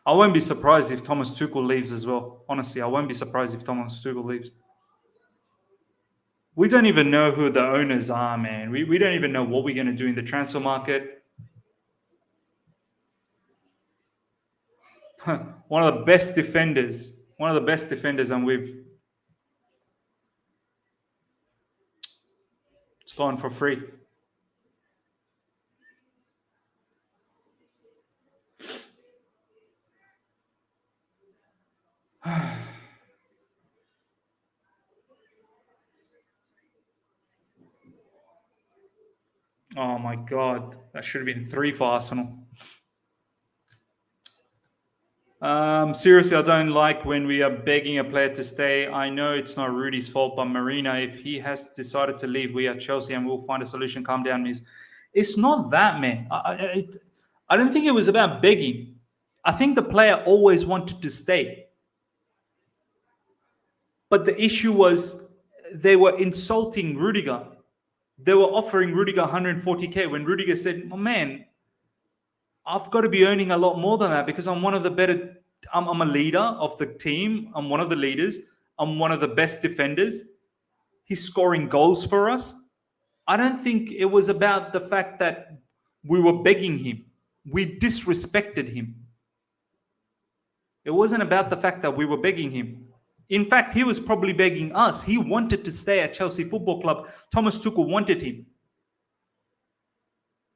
I won't be surprised if Thomas Tuchel leaves as well. Honestly, I won't be surprised if Thomas Tuchel leaves. We don't even know who the owners are, man. We don't even know what we're going to do in the transfer market. One of the best defenders. And it's gone for free. Oh my God, that should have been 3 for Arsenal. Seriously, I don't like when we are begging a player to stay. I know it's not Rudy's fault, but Marina, if he has decided to leave, we are Chelsea and we'll find a solution. Calm down, miss. It's not that, man. I don't think it was about begging. I think the player always wanted to stay. But the issue was they were insulting Rudiger. They were offering Rudiger 140k when Rudiger said, oh, man, I've got to be earning a lot more than that because I'm one of the better. I'm a leader of the team. I'm one of the leaders. I'm one of the best defenders. He's scoring goals for us. I don't think it was about the fact that we were begging him. We disrespected him. It wasn't about the fact that we were begging him. In fact, he was probably begging us. He wanted to stay at Chelsea Football Club. Thomas Tuchel wanted him.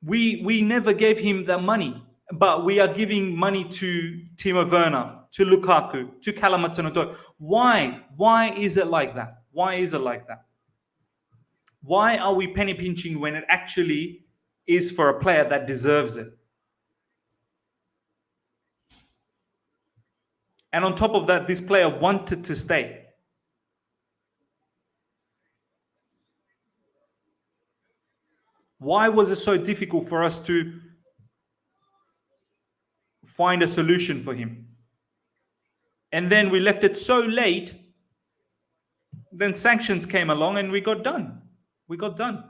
We never gave him the money, but we are giving money to Timo Werner, to Lukaku, to Callum Hudson-Odoi. Why? Why is it like that? Why is it like that? Why are we penny pinching when it actually is for a player that deserves it? And on top of that, this player wanted to stay. Why was it so difficult for us to find a solution for him? And then we left it so late, then sanctions came along and we got done. We got done.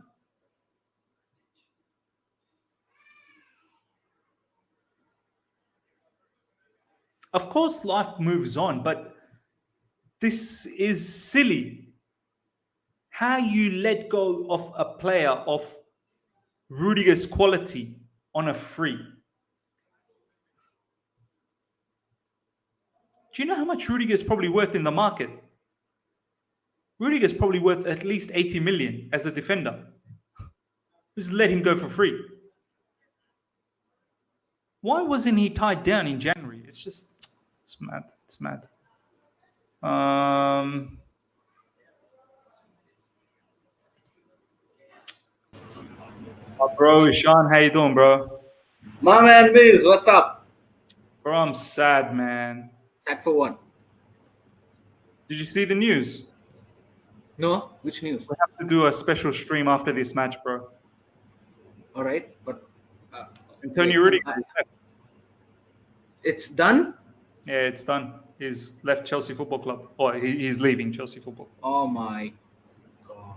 Of course, life moves on, but this is silly. How you let go of a player of Rudiger's quality on a free. Do you know how much Rudiger is probably worth in the market? Rudiger is probably worth at least 80 million as a defender. Just let him go for free. Why wasn't he tied down in January? It's mad. It's mad. Bro, Ishan, how you doing, bro? My man Mills, what's up? Bro, I'm sad, man. Sad for what? Did you see the news? No? Which news? We have to do a special stream after this match, bro. Alright, but Antonio Rudiger. it's done? Yeah, it's done. He's left Chelsea Football Club. Or he's leaving Chelsea Football. Oh my god.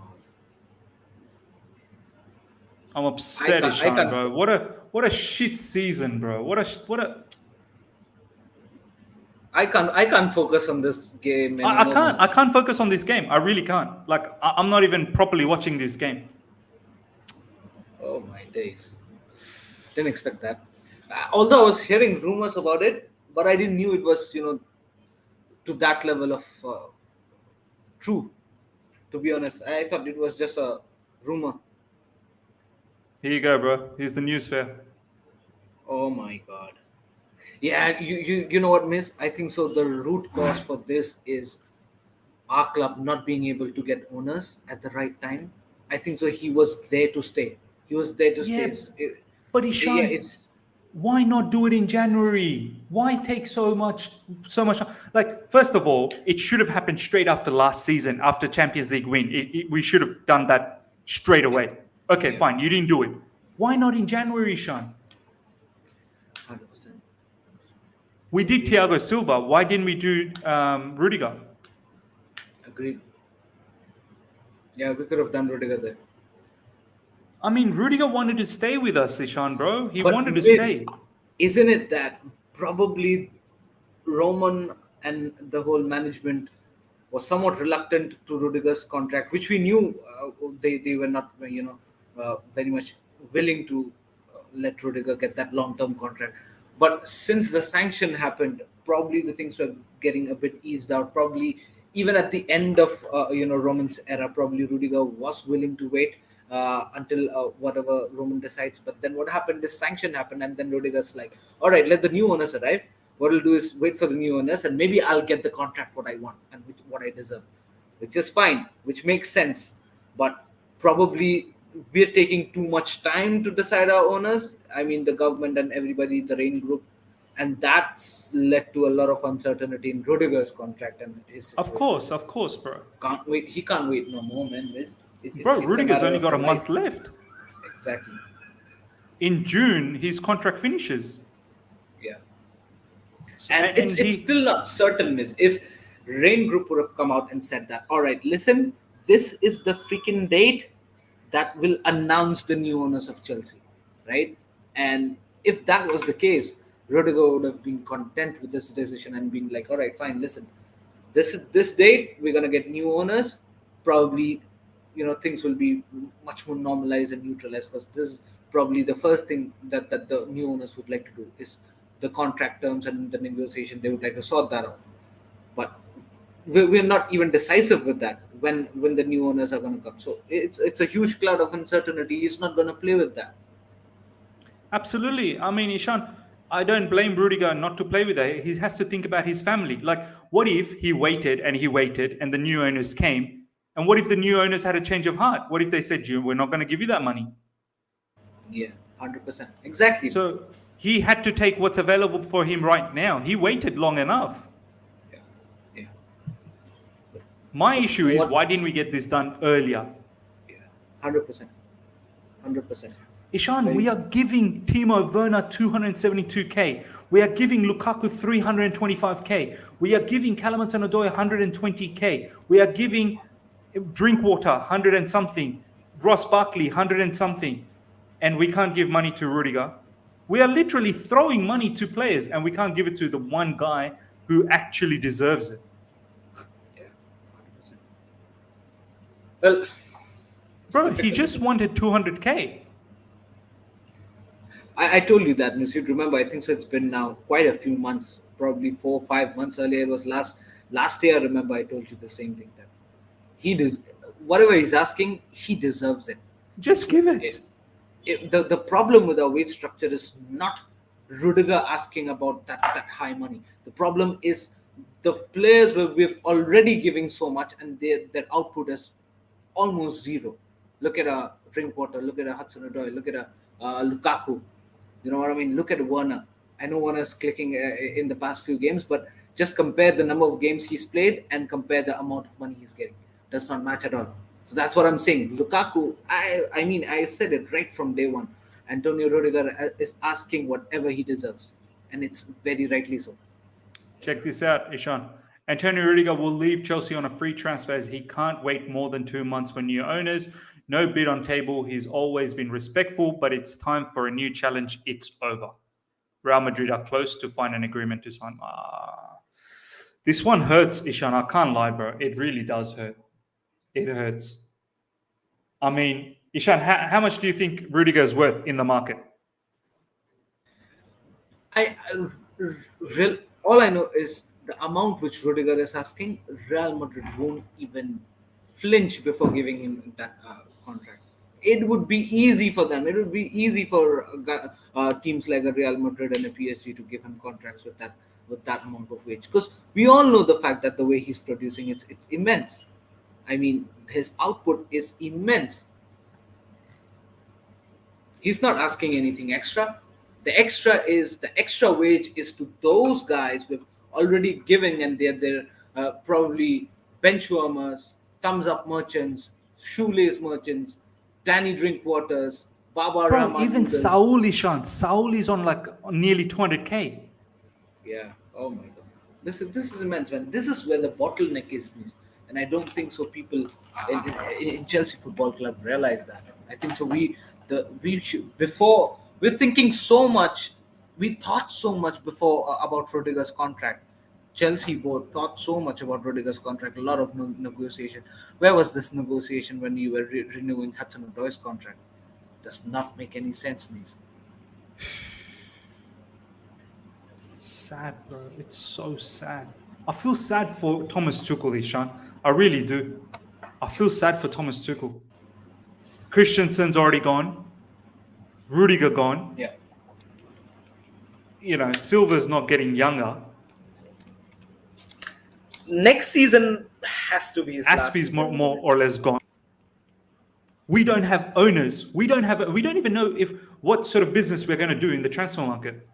I'm upset, Ishan, bro. What a shit season, bro. What a I can't focus on this game anymore. I can't focus on this game. I really can't. Like I'm not even properly watching this game. Oh my days. Didn't expect that. Although I was hearing rumors about it, but I didn't knew it was, to that level of true. To be honest, I thought it was just a rumor. Here you go, bro. Here's the news fair. Oh my god. Yeah, you know what, Miss? I think so. The root cause for this is our club not being able to get owners at the right time. I think so. He was there to stay. He was there to Yeah, stay. but Ishan, Yeah, it's why not do it in January? Why take so much? Like, first of all, it should have happened straight after last season, after Champions League win. We should have done that straight away. Okay, fine. You didn't do it. Why not in January, Ishan? 100%. We did Thiago Silva. Why didn't we do Rudiger? Agreed. Yeah, we could have done Rudiger there. I mean, Rudiger wanted to stay with us, Ishan, bro. He But wanted to Miss, stay. Isn't it that probably Roman and the whole management was somewhat reluctant to Rudiger's contract, which we knew they were not, very much willing to let Rudiger get that long-term contract. But since the sanction happened, probably the things were getting a bit eased out. Probably even at the end of Roman's era, probably Rudiger was willing to wait until whatever Roman decides. But then what happened? This sanction happened, and then Rudiger's like, "All right, let the new owners arrive. What we'll do is wait for the new owners, and maybe I'll get the contract what I want and what I deserve," which is fine, which makes sense. But probably we're taking too much time to decide our owners. I mean, the government and everybody, the Rain Group, and that's led to a lot of uncertainty in Rudiger's contract and his situation. Of course, bro. Can't wait. He can't wait no more, man. Bro, It's a Rudiger's matter only of got a a month life. left. Exactly. In June, his contract finishes. Yeah. So, And and it's he, still not certain, miss. If Rain Group would have come out and said that, all right, listen, this is the freaking date that will announce the new owners of Chelsea, right? And if that was the case, Rudiger would have been content with this decision and been like, all right, fine, listen, this date we're gonna get new owners. Probably, things will be much more normalized and neutralized, because this is probably the first thing that the new owners would like to do is the contract terms and the negotiation. They would like to sort that out. But we're not even decisive with that when the new owners are going to come. So it's a huge cloud of uncertainty. He's not going to play with that. absolutely. I mean, Ishan, I don't blame Rudiger not to play with that. He has to think about his family. Like, what if he waited and the new owners came? And what if the new owners had a change of heart? What if they said, we're not going to give you that money? Yeah, 100%. Exactly, bro. So he had to take what's available for him right now. He waited long enough. Yeah, yeah. My But issue is, what? why didn't we get this done earlier? Yeah, 100%. 100%. Ishan, Very we are true. giving Timo Werner 272k. We are giving Lukaku 325k. We are giving Kalamantan Odoi 120k. We are giving Drinkwater 100 and something. Ross Barkley 100 and something. And we can't give money to Rudiger. We are literally throwing money to players and we can't give it to the one guy who actually deserves it. Yeah, 100%. Well, it's Bro, he difficult, just isn't it? wanted 200k. I told you that, Miss. You'd remember. I think so. It's been now quite a few months, probably 4 or 5 months earlier. It was last year. I remember I told you the same thing, that he does whatever he's asking. He deserves it. Just It's give it, it. the problem with our wage structure is not Rudiger asking about that high money. The problem is the players where we've already giving so much and their output is almost zero. Look at a Drinkwater, look at a Hudson Odoi, look at a Lukaku. You know what I mean? Look at Werner. I know Werner's clicking in the past few games, but just compare the number of games he's played and compare the amount of money he's getting. Does not match at all. So that's what I'm saying. Lukaku, I mean, I said it right from day one. Antonio Rudiger is asking whatever he deserves, and it's very rightly so. Check this out, Ishan. Antonio Rudiger will leave Chelsea on a free transfer as he can't wait more than 2 months for new owners. No bid on table. He's always been respectful, but it's time for a new challenge. It's over. Real Madrid are close to find an agreement to sign. This one hurts, Ishan. I can't lie, bro. It really does hurt. It hurts. I mean, Ishan, how much do you think Rudiger's worth in the market? All I know is the amount which Rudiger is asking. Real Madrid won't even flinch before giving him that contract. It would be easy for them. It would be easy for teams like a Real Madrid and a PSG to give him contracts with that amount of wage, because we all know the fact that the way he's producing, it's immense. I mean, his output is immense. He's not asking anything extra. The extra wage is to those guys with already giving, and they're probably bench warmers, thumbs up merchants, shoelace merchants, Danny Drinkwaters, Baba Bro, Rahman even noodles. Saul Ishan. Saul is on like nearly 200k. Yeah. Oh my god. This is immense, man. This is where the bottleneck is, please. And I don't think so. People in Chelsea Football Club realize that. I think so. We should, before we're thinking so much. We thought so much before about Rudiger's contract. Chelsea both thought so much about Rudiger's contract. A lot of negotiation. Where was this negotiation when you were renewing Hudson Odoi's contract? Does not make any sense, please. Sad, bro. It's so sad. I feel sad for Thomas Tuchel, Ishan. I really do. I feel sad for Thomas Tuchel. Christensen's already gone. Rudiger gone. Yeah. Silva's not getting younger. Next season has to be his last Aspie's season. more or less gone. We don't have owners. We don't have. We don't even know if what sort of business we're going to do in the transfer market.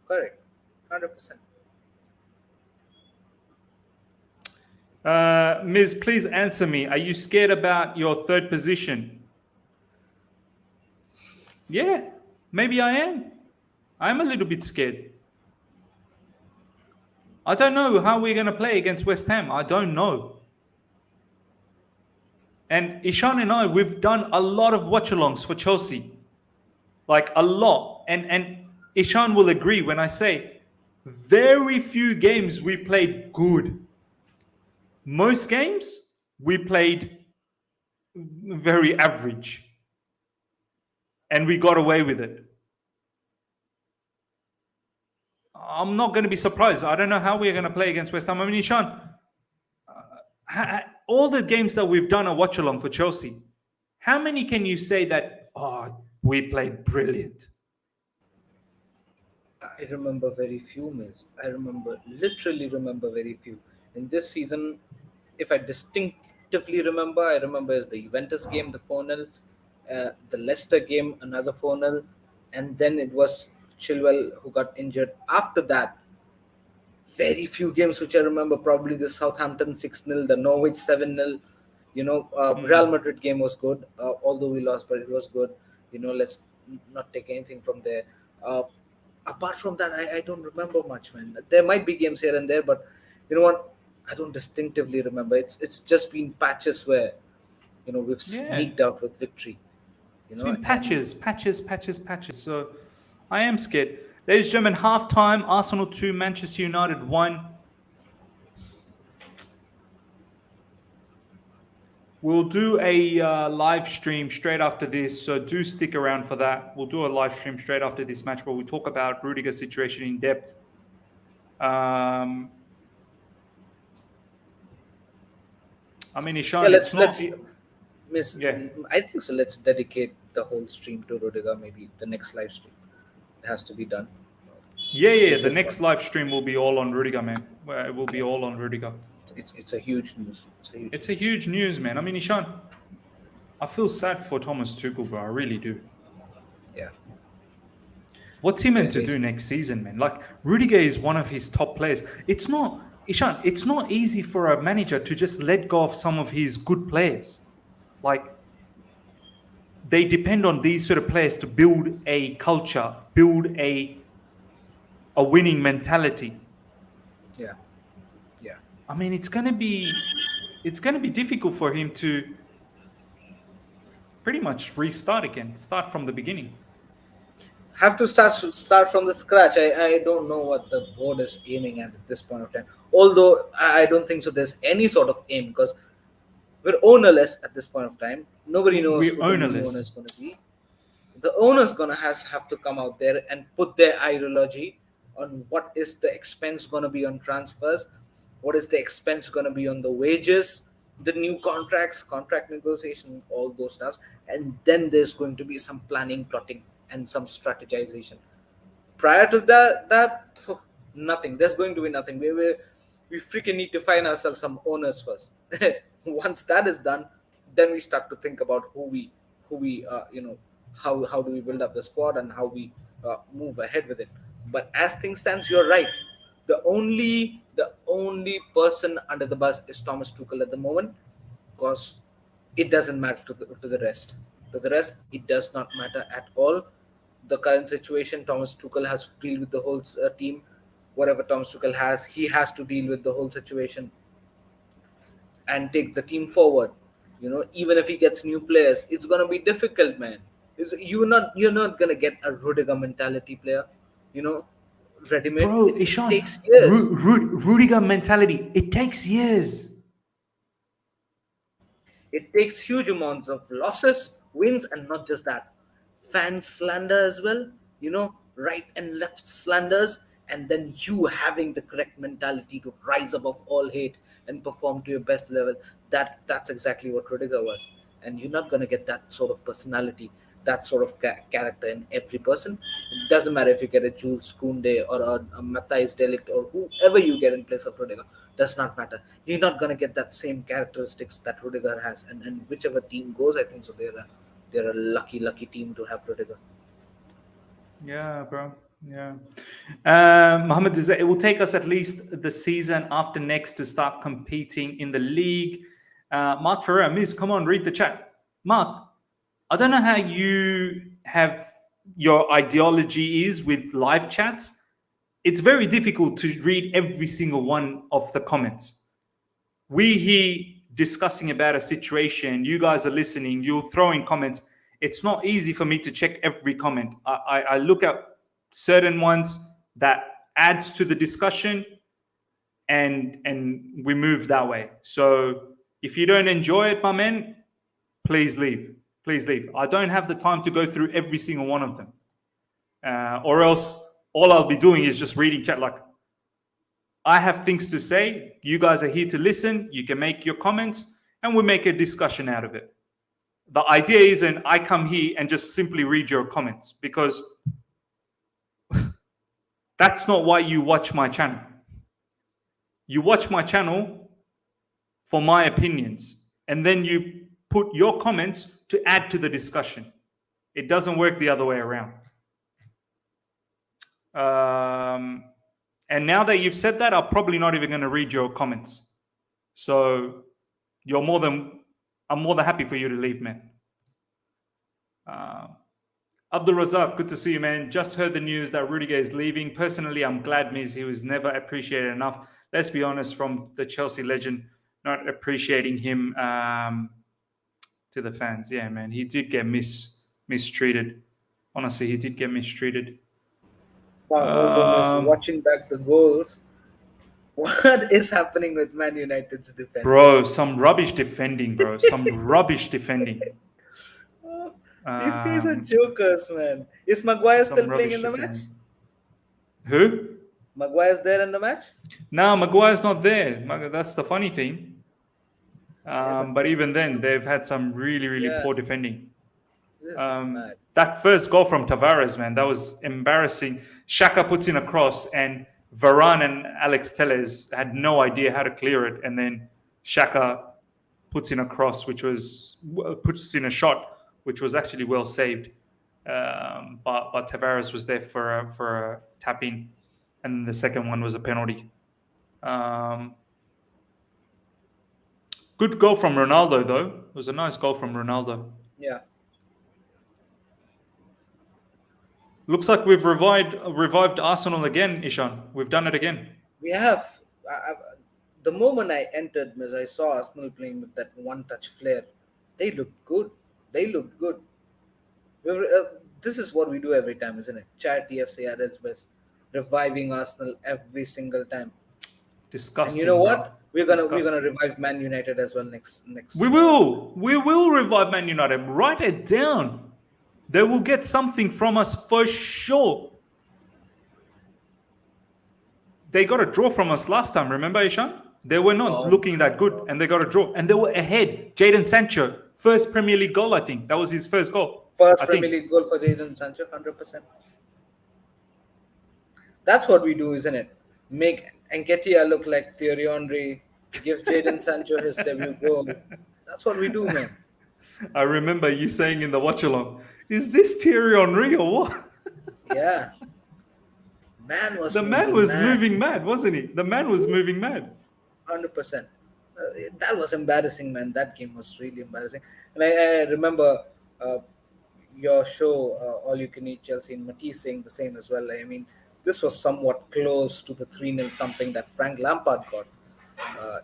Correct. 100%. Ms., please answer me. Are you scared about your third position? Yeah, maybe I am. I'm a little bit scared. I don't know how we're going to play against West Ham. I don't know. And Ishan and I, we've done a lot of watchalongs for Chelsea, like a lot. And Ishan will agree when I say very few games we played good. Most games we played very average, and we got away with it. I'm not going to be surprised. I don't know how we're going to play against West Ham. I mean, Ishan, all the games that we've done a watch along for Chelsea, how many can you say that, oh, we played brilliant? I remember very few, miss. I literally remember very few. In this season, if I distinctively remember, I remember is the Juventus game, the 4-0, the Leicester game, another 4-0, and then it was Chilwell who got injured. After that, very few games which I remember, probably the Southampton 6-0, the Norwich 7-0. Real Madrid game was good, although we lost, but it was good. Let's not take anything from there. Uh, Apart from that, I don't remember much, man. There might be games here and there, but you know what? I don't distinctively remember. It's just been patches where we've Yeah, sneaked out with victory. it's been And patches, patches, patches, patches. So I am scared. Ladies and gentlemen, halftime, Arsenal 2, Manchester United 1. We'll do a live stream straight after this, so do stick around for that. We'll do a live stream straight after this match where we talk about Rudiger's situation in depth. I mean, yeah, Ishan, it's not. let's miss. Yeah, I think so. Let's dedicate the whole stream to Rudiger. Maybe the next live stream. It has to be done. yeah, yeah. With The this one. next live stream will be all on Rudiger, man. Where it will be Yeah, all on Rudiger. it's a huge news. It's a huge It's a news. huge news, man. I mean, Ishan, I feel sad for Thomas Tuchel, bro. I really do. Yeah. What's he meant to Very. do next season, man? Like Rudiger is one of his top players. It's not, Ishan. It's not easy for a manager to just let go of some of his good players. Like they depend on these sort of players to build a culture, build a winning mentality. Yeah. Yeah. I mean, it's gonna be difficult for him to pretty much restart again, start from the beginning. Have to start from the scratch. I don't know what the board is aiming at this point of time. Although I don't think so. There's any sort of aim because we're ownerless at this point of time. Nobody knows We're who the new owner ownerless. is going to be. The owner's gonna have to come out there and put their ideology on what is the expense gonna be on transfers, what is the expense gonna be on the wages, the new contracts, contract negotiation, all those stuffs, and then there's going to be some planning, plotting, and some strategization. Prior to that nothing. There's going to be nothing. We freaking need to find ourselves some owners first. Once that is done, then we start to think about who we how do we build up the squad and how we move ahead with it. But as things stands, you're right. The only person under the bus is Thomas Tuchel at the moment, because it doesn't matter to the rest. To the rest, it does not matter at all. The current situation, Thomas Tuchel has to deal with the whole team. Whatever Thomas Tuchel has, he has to deal with the whole situation and take the team forward. Even if he gets new players, it's gonna be difficult, man. You're not gonna get a Rudiger mentality player, you know, ready made. Bro, It Ishan, takes years. Rudiger mentality, it takes years. It takes huge amounts of losses, wins, and not just that. Fan slander as well, right and left slanders, and then you having the correct mentality to rise above all hate and perform to your best level. That's exactly what Rudiger was. And you're not gonna get that sort of personality, that sort of character in every person. It doesn't matter if you get a Jules Koundé or a Matthias Delict or whoever you get in place of Rudiger. does not matter. You're not gonna get that same characteristics that Rudiger has, and whichever team goes, I think so. They're a lucky team to have Rudiger. Yeah, bro. Yeah. Mohammed, it will take us at least the season after next to start competing in the league. Mark Ferrer, Miss, come on, read the chat. Mark, I don't know how you have your ideology is with live chats. It's very difficult to read every single one of the comments. We here discussing about a situation, you guys are listening, you'll throw in comments. It's not easy for me to check every comment. I look at certain ones that adds to the discussion, and we move that way. So if you don't enjoy it, my man, please leave. Please leave. I don't have the time to go through every single one of them. Or else all I'll be doing is just reading chat. Like, I have things to say. You guys are here to listen. You can make your comments and we make a discussion out of it. The idea isn't I come here and just simply read your comments, because that's not why you watch my channel. You watch my channel for my opinions, and then you put your comments to add to the discussion. It doesn't work the other way around. And now that you've said that, I'm probably not even going to read your comments. So I'm more than happy for you to leave, man. Abdul Razak, good to see you, man. Just heard the news that Rudiger is leaving. Personally, I'm glad, Miz. He was never appreciated enough. Let's be honest, from the Chelsea legend, not appreciating him to the fans. Yeah, man, he did get mistreated. Honestly, he did get mistreated. Wow, hold on. Watching back the goals, what is happening with Man United's defense? Bro, some rubbish defending, bro. Some rubbish defending. These guys are jokers, man. Is Maguire still playing in the match? Who? Maguire's there in the match? No, Maguire's not there. That's the funny thing. But even then, they've had some really poor defending. This is mad. That first goal from Tavares, man, that was embarrassing. Xhaka puts in a cross, and Varane and Alex Telles had no idea how to clear it, and then Xhaka puts in a cross, puts in a shot, which was actually well saved. But Tavares was there for a tap in, and the second one was a penalty. Good goal from Ronaldo, though. It was a nice goal from Ronaldo. Yeah. Looks like we've revived Arsenal again, Ishan. We've done it again. We have. The moment I entered, I saw Arsenal playing with that one-touch flair. They looked good. This is what we do every time, isn't it? Charity FC at its best, reviving Arsenal every single time. Disgusting. And you know what? We're gonna revive Man United as well next. We will revive Man United. Write it down. They will get something from us for sure. They got a draw from us last time. Remember, Ishan? They were not looking that good, and they got a draw, and they were ahead. Jadon Sancho, first Premier League goal, I think that was his first goal. Premier League goal for Jadon Sancho, 100%. That's what we do, isn't it? Make Nketiah look like Thierry Henry, give Jadon Sancho his debut goal. That's what we do, man. I remember you saying in the watch-along, is this Thierry Henry or what? Yeah. The man was moving mad, wasn't he? The man was moving mad. 100%. That was embarrassing, man. That game was really embarrassing. And I remember your show, All You Can Eat Chelsea, and Matisse saying the same as well. I mean, this was somewhat close to the 3-0 thumping that Frank Lampard got,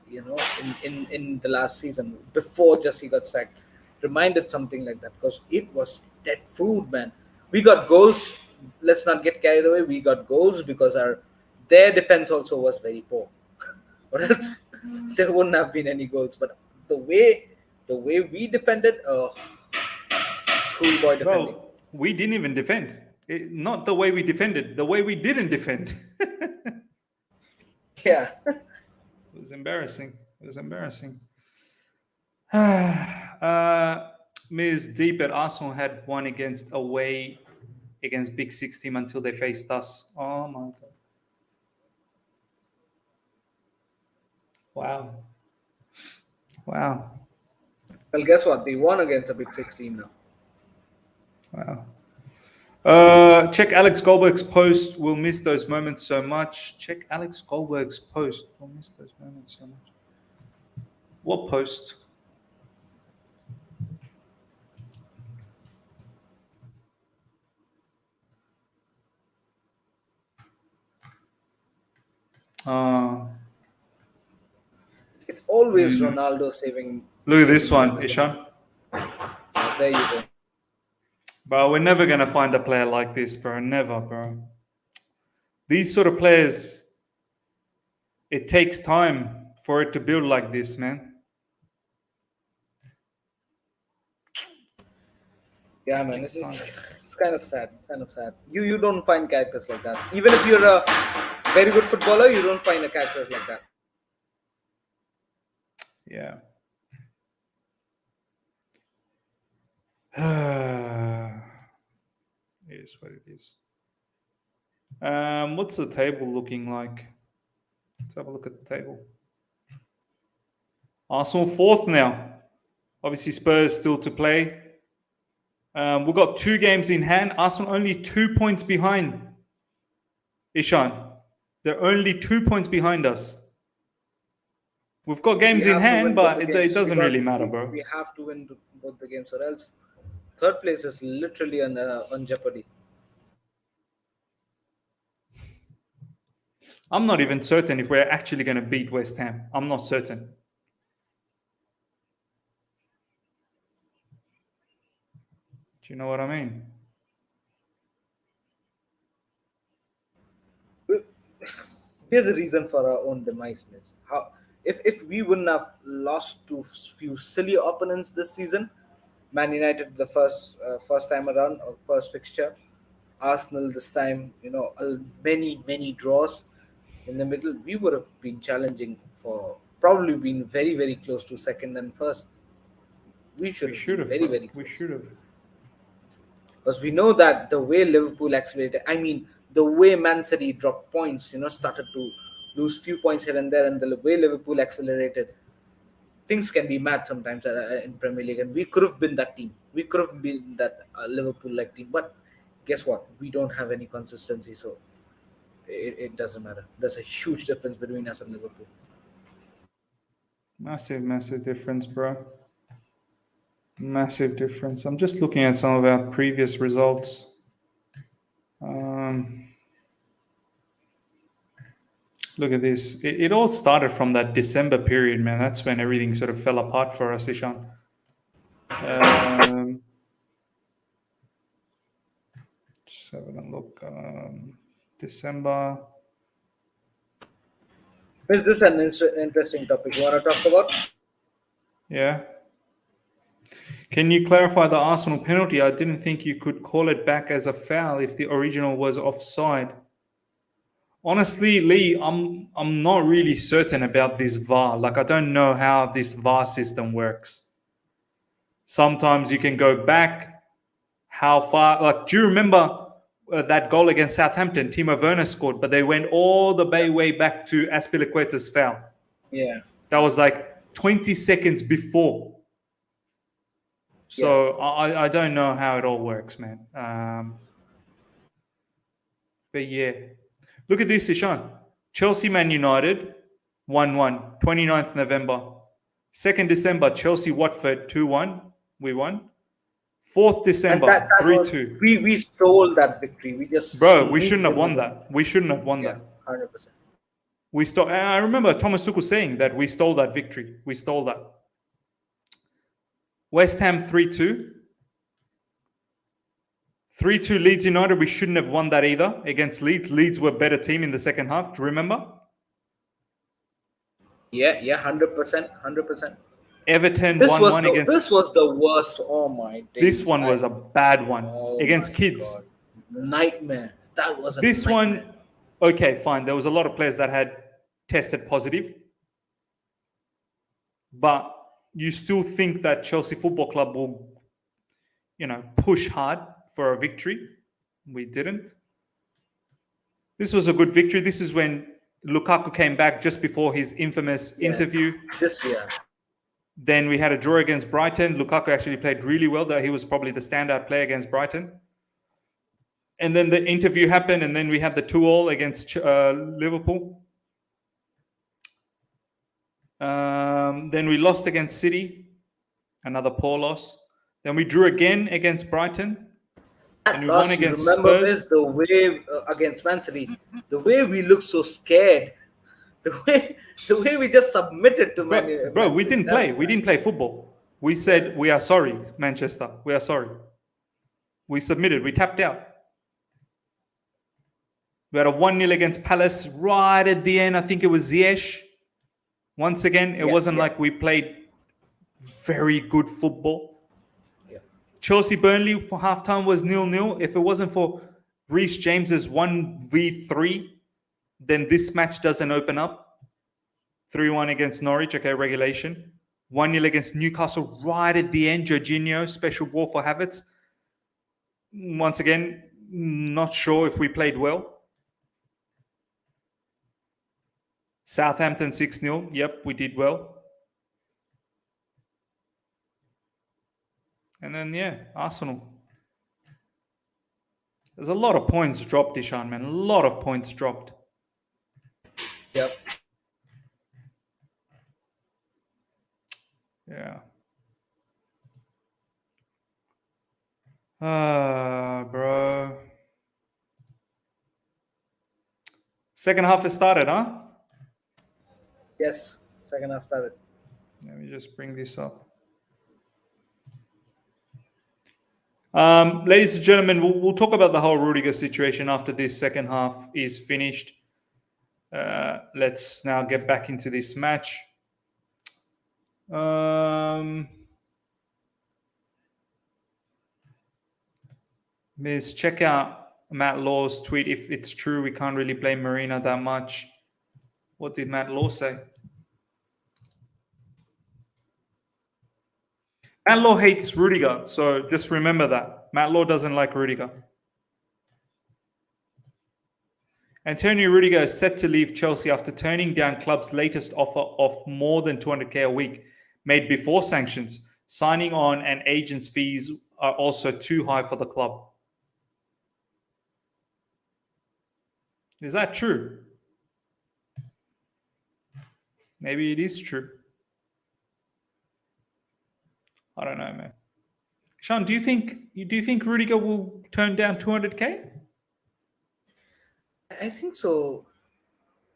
in the last season before just he got sacked. Reminded something like that, because it was dead food, man. We got goals. Let's not get carried away. We got goals because their defense also was very poor. Or else there wouldn't have been any goals. But the way we defended, schoolboy defending. Bro, we didn't even defend. Not the way we defended, the way we didn't defend. Yeah. It was embarrassing. Ms. Deep at Arsenal had won away against Big Six team until they faced us. Oh my God. Wow. Wow. Well, guess what? They won against a Big 16 now. Wow. Check Alex Goldberg's post. We'll miss those moments so much. Check Alex Goldberg's post. We'll miss those moments so much. What post? Uh, It's always Ronaldo saving. look at this saving one, them. Ishan. There you go. Bro, we're never going to find a player like this, bro. Never, bro. These sort of players, it takes time for it to build like this, man. Yeah, man, it's kind of sad. Kind of sad. You don't find characters like that. Even if you're a very good footballer, you don't find a characters like that. Yeah. It is what it is. What's the table looking like? Let's have a look at the table. Arsenal fourth now. Obviously, Spurs still to play. We've got 2 games in hand. Arsenal only 2 points behind. Ishan, they're only 2 points behind us. We've got games in hand, but it doesn't really matter, bro. We have to win both the games, or else third place is literally on jeopardy. I'm not even certain if we're actually going to beat West Ham. I'm not certain. Do you know what I mean? Here's the reason for our own demise, miss. How if we wouldn't have lost to few silly opponents this season, Man United the first time around or first fixture, Arsenal this time, many draws in the middle, we would have been challenging for probably been very very close to second and first. We should have been very very close. We should have. Because we know that the way Liverpool accelerated, the way Man City dropped points, started to lose few points here and there, and the way Liverpool accelerated, things can be mad sometimes in Premier League, and we could have been that team. We could have been that Liverpool-like team, but guess what? We don't have any consistency, so it doesn't matter. There's a huge difference between us and Liverpool. Massive difference, bro. Massive difference. I'm just looking at some of our previous results. Look at this. It all started from that December period, man. That's when everything sort of fell apart for us, Ishan. Just having a look. December. Is this an interesting topic you want to talk about? Yeah. Can you clarify the Arsenal penalty? I didn't think you could call it back as a foul if the original was offside. Honestly, Lee, I'm not really certain about this VAR. Like, I don't know how this VAR system works. Sometimes you can go back. How far? Like, do you remember that goal against Southampton? Timo Werner scored, but they went all the way back to Azpilicueta's foul. Yeah. That was like 20 seconds before. So yeah. I don't know how it all works, man. But yeah. Look at this, Ishan. Chelsea Man United 1-1, 29th November. 2nd December, Chelsea Watford 2-1. We won. 4th December 3-2. We stole that victory. We shouldn't have won that. We shouldn't have won that. 100%. We stole. I remember Thomas Tuchel saying that we stole that victory. We stole that. West Ham 3-2. 3-2 Leeds United. We shouldn't have won that either against Leeds. Leeds were a better team in the second half. Do you remember? Yeah, 100%. Everton 1-1 against. This was the worst. Oh my days. This one was a bad one against Kids. God. Nightmare. That was a this nightmare. One. Okay, fine. There was a lot of players that had tested positive, but you still think that Chelsea Football Club will, push hard for a victory. We didn't. This was a good victory. This is when Lukaku came back just before his infamous interview. Yeah. Then we had a draw against Brighton. Lukaku actually played really well, though he was probably the standout player against Brighton. And then the interview happened, and then we had the 2-2 against Liverpool. Then we lost against City, another poor loss. Then we drew again against Brighton. And we won against remember Spurs. this, the way against Man City, the way we looked so scared, the way we just submitted to Man. Bro, Man we City. didn't play. We didn't play football. We said, we are sorry, Manchester. We are sorry. We submitted. We tapped out. We had a 1-0 against Palace right at the end. I think it was Ziyech. Once again, it wasn't like we played very good football. Yeah. Chelsea Burnley for halftime was 0-0. If it wasn't for Reece James's 1v3, then this match doesn't open up. 3-1 against Norwich, okay, regulation. 1-0 against Newcastle right at the end. Jorginho, special ball for Havertz. Once again, not sure if we played well. Southampton 6-0. Yep, we did well. And then, Arsenal. There's a lot of points dropped, Ishan, man. A lot of points dropped. Yep. Yeah. Bro. Second half has started, huh? Yes, second half started. Let me just bring this up. Ladies and gentlemen, we'll talk about the whole Rudiger situation after this second half is finished. Let's now get back into this match. Miss, check out Matt Law's tweet. If it's true, we can't really blame Marina that much. What did Matt Law say? Matt Law hates Rudiger, so just remember that. Matt Law doesn't like Rudiger. Antonio Rudiger is set to leave Chelsea after turning down club's latest offer of more than 200k a week, made before sanctions. Signing on and agents' fees are also too high for the club. Is that true? Maybe it is true. I don't know, man. Sean, do you think Rudiger will turn down 200k? I think so.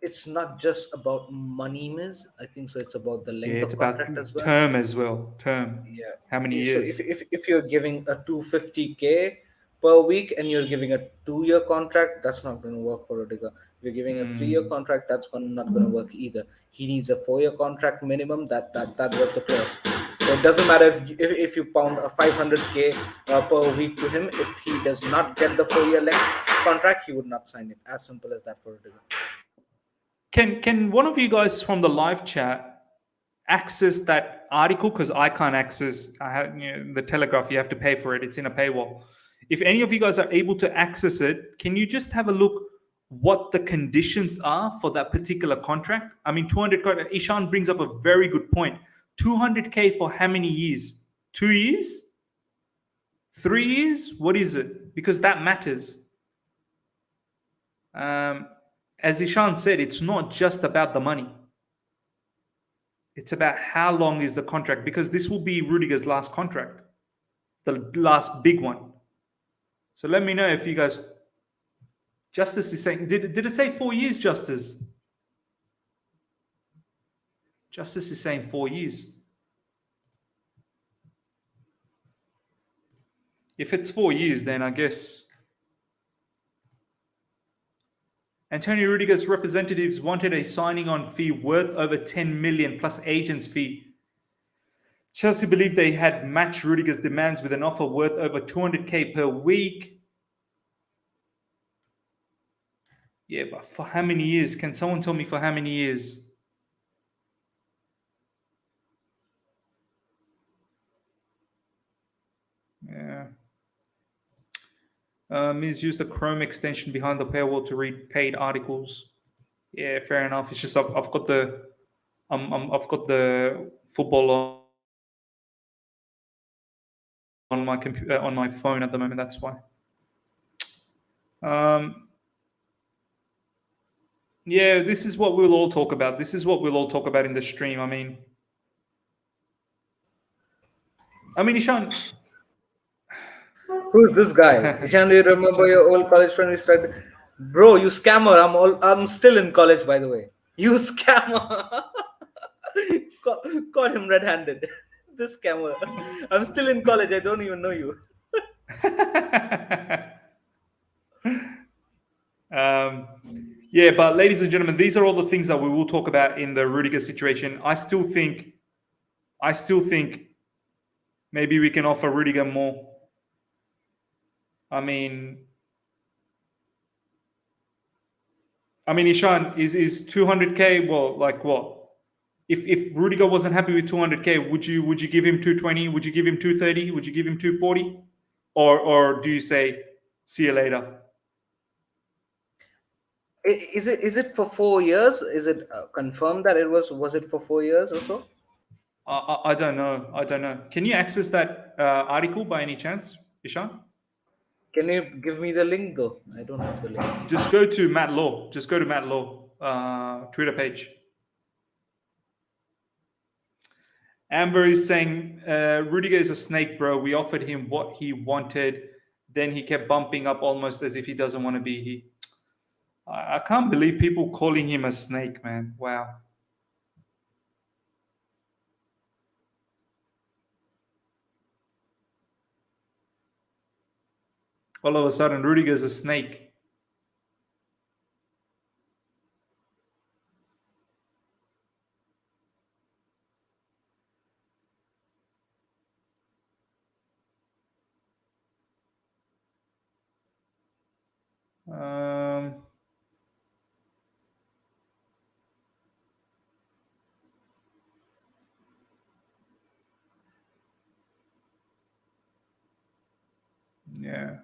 It's not just about money, Miss. I think so. It's about the length It's of about contract as well. term as well. Term. Yeah. How many So years? if you're giving a 250k per week and you're giving a 2-year contract, that's not going to work for Rudiger. If you're giving a 3-year contract, that's not going to work either. He needs a 4-year contract minimum. That was the clause. So it doesn't matter if you pound a 500k per week to him. If he does not get the 4-year length contract, he would not sign it. As simple as that for Rudiger. Can one of you guys from the live chat access that article? Because I can't access. I have the Telegraph. You have to pay for it. It's in a paywall. If any of you guys are able to access it, can you just have a look what the conditions are for that particular contract? I mean, 200. Ishan brings up a very good point. 200k for how many years? 2 years? 3 years? What is it? Because that matters. As Ishan said, it's not just about the money. It's about how long is the contract, because this will be Rudiger's last contract, the last big one. So let me know if you guys. Justice is saying, did it say 4 years, Justice? Justice is saying 4 years. If it's 4 years, then I guess Antonio Rudiger's representatives wanted a signing-on fee worth over 10 million plus agent's fee. Chelsea believed they had matched Rudiger's demands with an offer worth over 200k per week. Yeah, but for how many years? Can someone tell me for how many years? Yeah. Ms. used the Chrome extension behind the paywall to read paid articles. Yeah, fair enough. It's just I've got the I've got the football on my computer on my phone at the moment. That's why. Um, yeah, this is what we'll all talk about. This is what we'll all talk about in the stream. I mean, Ishan. Who's this guy? Ishan, do you remember Ishan. your old college friend who started? Bro, you scammer. I'm still in college, by the way. You scammer. caught, caught him red-handed. This scammer. I'm still in college. I don't even know you. um, yeah, but ladies and gentlemen, these are all the things that we will talk about in the Rudiger situation. I still think maybe we can offer Rudiger more. I mean, Ishan, is 200k, well, like what? If Rudiger wasn't happy with 200k, would you give him 220? Would you give him 230? Would you give him 240? Or do you say see you later? Is it for 4 years? Is it confirmed that it was it for 4 years or so? I don't know. I don't know. Can you access that article by any chance, Ishan? Can you give me the link though? I don't have the link. Just go to Matt Law. Just go to Matt Law Twitter page. Amber is saying Rudiger is a snake, bro. We offered him what he wanted, then he kept bumping up almost as if he doesn't want to be here. I can't believe people calling him a snake, man. Wow. All of a sudden, Rudiger's a snake. Um, yeah.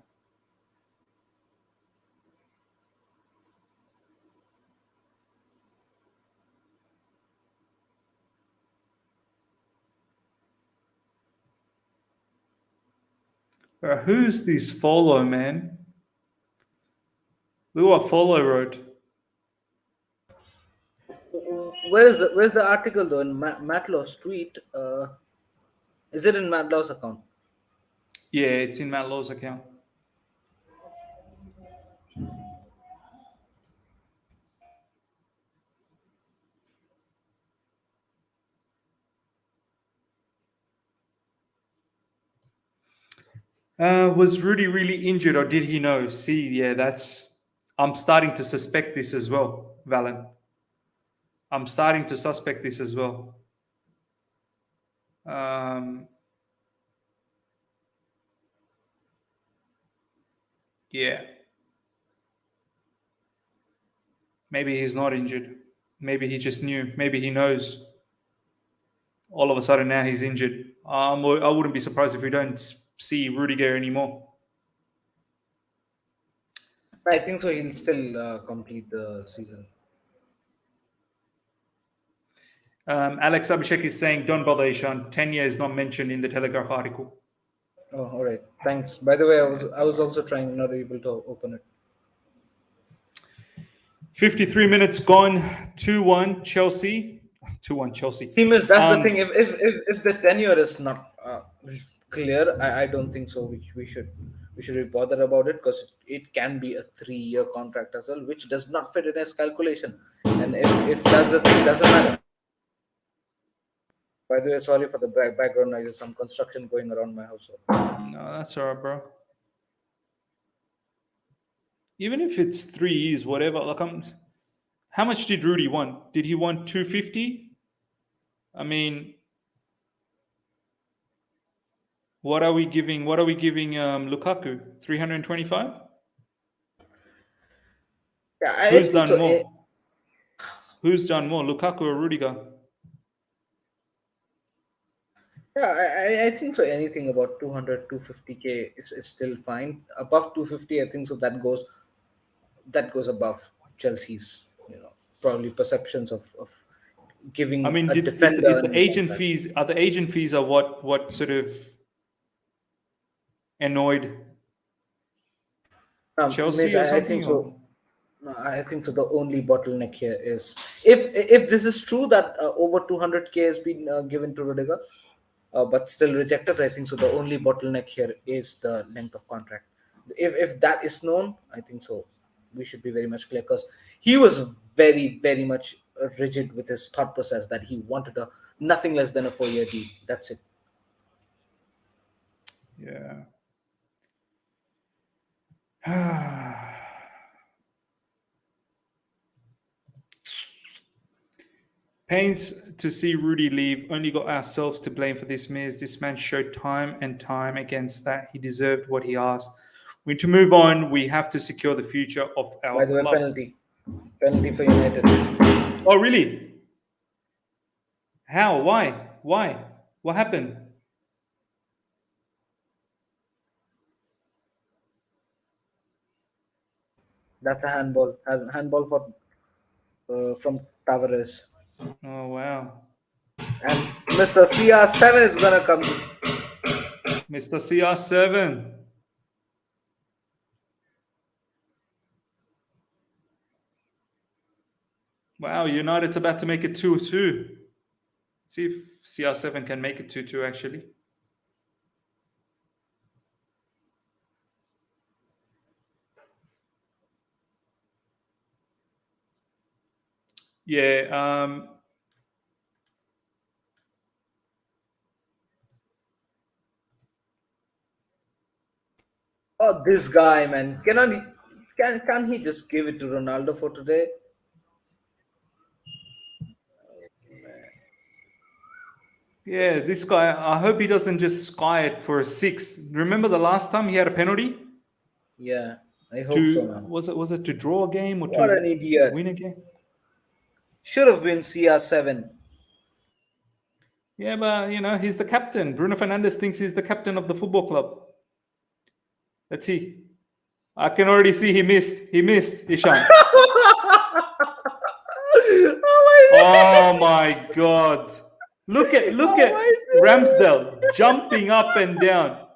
Who's this follow, man? Look what follow wrote. Where's the article though? In Matlow's tweet. Is it in Matlow's account? Yeah, it's in Matt Law's account. Was Rudy really injured or did he know? See, yeah, that's. I'm starting to suspect this as well, Valen. I'm starting to suspect this as well. Um, yeah. Maybe he's not injured. Maybe he just knew. Maybe he knows. All of a sudden now he's injured. I wouldn't be surprised if we don't see Rudiger anymore. I think so. He'll still complete the season. Alex Abhishek is saying, don't bother, Ishan. 10 years not mentioned in the Telegraph article. Oh, all right. Thanks. By the way, I was also trying not able to open it. 53 minutes gone. 2-1 Chelsea. 2-1 Chelsea. Team is that's the thing. If the tenure is not clear, I don't think so. We should be bothered about it because it can be a 3-year contract as well, which does not fit in his calculation. And if that's the thing, doesn't matter. By the way, sorry for the background noise. Some construction going around my house. No, that's all right, bro. Even if it's 3 years, whatever. How much did Rudy want? Did he want 250? I mean, what are we giving? What are we giving Lukaku? 325? Yeah, I Who's think done so. more? Who's done more, Lukaku or Rudiger? Yeah, I think so. Anything about 200, 250k is still fine. Above 250, I think so. That goes above Chelsea's probably perceptions of I giving mean, a is defender a the new agent contract. fees, are the agent fees are what sort of annoyed Means Chelsea or I think something? so. Or No, I think so. The only bottleneck here is if this is true that over 200K has been given to Rudiger, but still rejected. I think so. The only bottleneck here is the length of contract. If that is known, I think so. We should be very much clear because he was very much rigid with his thought process that he wanted a nothing less than a 4-year deal. That's it. yeah. Pains to see Rudy leave. Only got ourselves to blame for this miss. This man showed time and time against that he deserved what he asked. We need to move on. We have to secure the future of By our the way, club. penalty for United. Oh, really? How? Why? Why? What happened? That's a handball. Handball for from Tavares. Oh, wow. And Mr. CR7 is gonna come. Mr. CR7. Wow, United's about to make it 2-2. See if CR7 can make it 2-2 actually. Yeah, Oh, this guy, man. Can he just give it to Ronaldo for today? yeah, this guy, I hope he doesn't just sky it for a 6. Remember the last time he had a penalty Yeah, I hope so, to man. was it to draw a game or What an to idiot. win a game? Should have been CR7. Yeah, but he's the captain. Bruno Fernandes thinks he's the captain of the football club. Let's see. I can already see he missed. He missed, Ishan. Oh Oh my god. Look my at Ramsdale jumping up and down.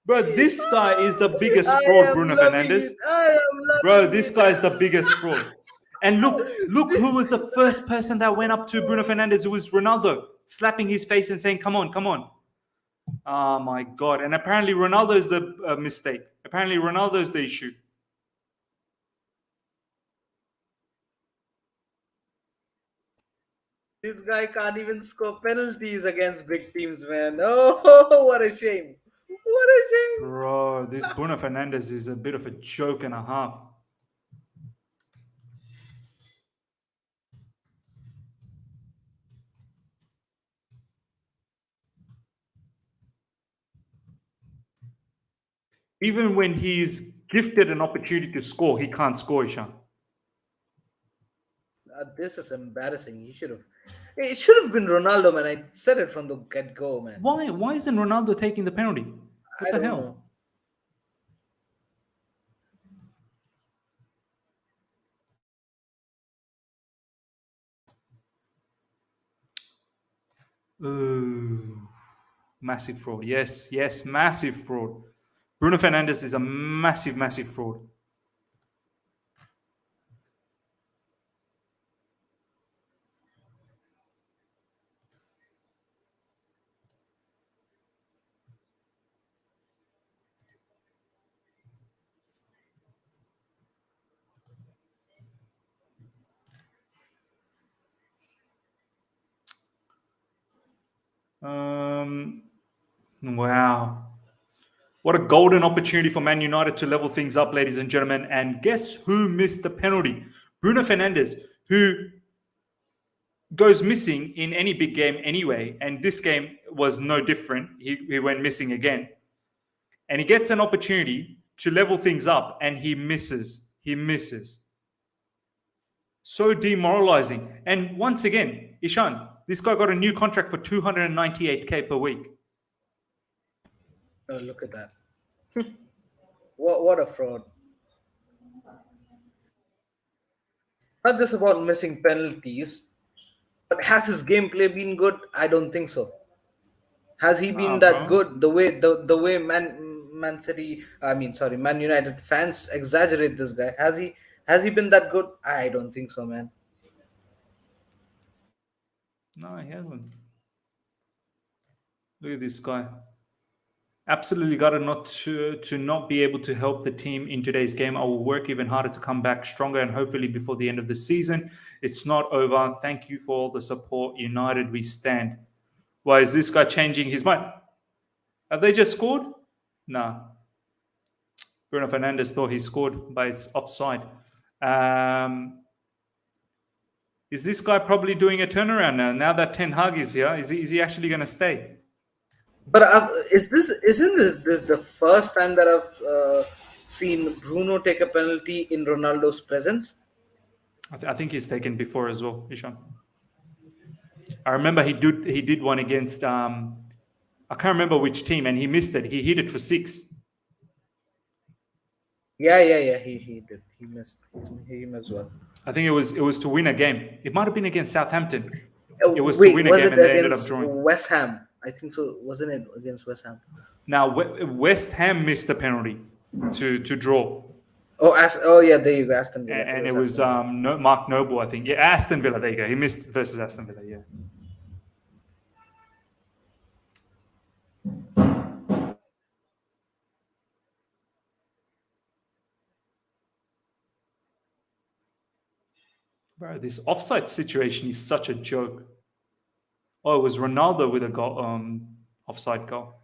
Bro, this guy is the biggest I fraud, am Bruno loving Fernandes. it. I am Bro, loving this it. guy is the biggest fraud. And look who was the first person that went up to Bruno Fernandes. It was Ronaldo, slapping his face and saying, "Come on, come on." Oh my god. And apparently Ronaldo is the mistake. Apparently Ronaldo is the issue. This guy can't even score penalties against big teams, man. Oh, what a shame. What a shame. Bro, this Bruno Fernandes is a bit of a joke and a half. Even when he's gifted an opportunity to score, he can't score, Ishan. This is embarrassing. He should have. It should have been Ronaldo, man. I said it from the get go, man. Why isn't Ronaldo taking the penalty? What I the don't know. hell? Ooh, massive fraud. Yes, yes, massive fraud. Bruno Fernandes is a massive fraud. Um, wow. What a golden opportunity for Man United to level things up, ladies and gentlemen. And guess who missed the penalty? Bruno Fernandes, who goes missing in any big game anyway. And this game was no different. He went missing again. And he gets an opportunity to level things up and he misses. He misses. So demoralizing. And once again, Ishan, this guy got a new contract for 298K per week. Oh, look at that. What a fraud. Not just about missing penalties, but has his gameplay been good? I don't think so. Has he Nah, been that bro. good? The way Man City, I mean, sorry, Man United fans exaggerate this guy. Has he been that good? I don't think so, man. No, he hasn't. Look at this guy. Absolutely got to not be able to help the team in today's game. I will work even harder to come back stronger and hopefully before the end of the season. It's not over. Thank you for all the support. United, we stand. Why is this guy changing his mind? Have they just scored? Nah. Bruno Fernandes thought he scored, but it's offside. Is this guy probably doing a turnaround now? Now that Ten Hag is here, is he actually going to stay? But isn't this the first time that I've seen Bruno take a penalty in Ronaldo's presence? I think he's taken before as well, Ishan. I remember he did one against I can't remember which team, and he missed it. He hit it for 6. Yeah. He did. He missed him as well. I think it was to win a game. It might have been against Southampton. It was to Wait, win a was game, it and they ended up against drawing. West Ham? I think so. Wasn't it against West Ham? Now West Ham missed the penalty to draw, Oh yeah, there you go, Aston Villa. and it was was Aston Villa. Mark Noble, I think. Yeah, Aston Villa. There you go. He missed versus Aston Villa. Yeah. Bro, this offside situation is such a joke. Oh, it was Ronaldo with a goal, offside goal.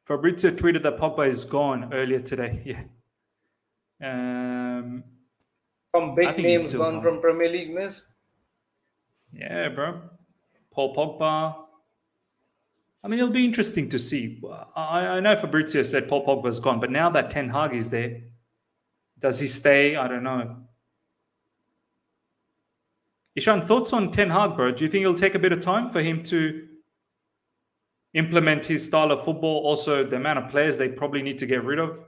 Fabrizio tweeted that Pogba is gone earlier today. Yeah. Some I big think he's names still gone gone. from Premier League, miss. Yeah, bro. Paul Pogba. I mean, it'll be interesting to see. I know Fabrizio said Paul Pogba's gone, but now that Ten Hag is there, does he stay? I don't know. Ishan, thoughts on Ten Hag, bro? Do you think it'll take a bit of time for him to implement his style of football? Also, the amount of players they probably need to get rid of.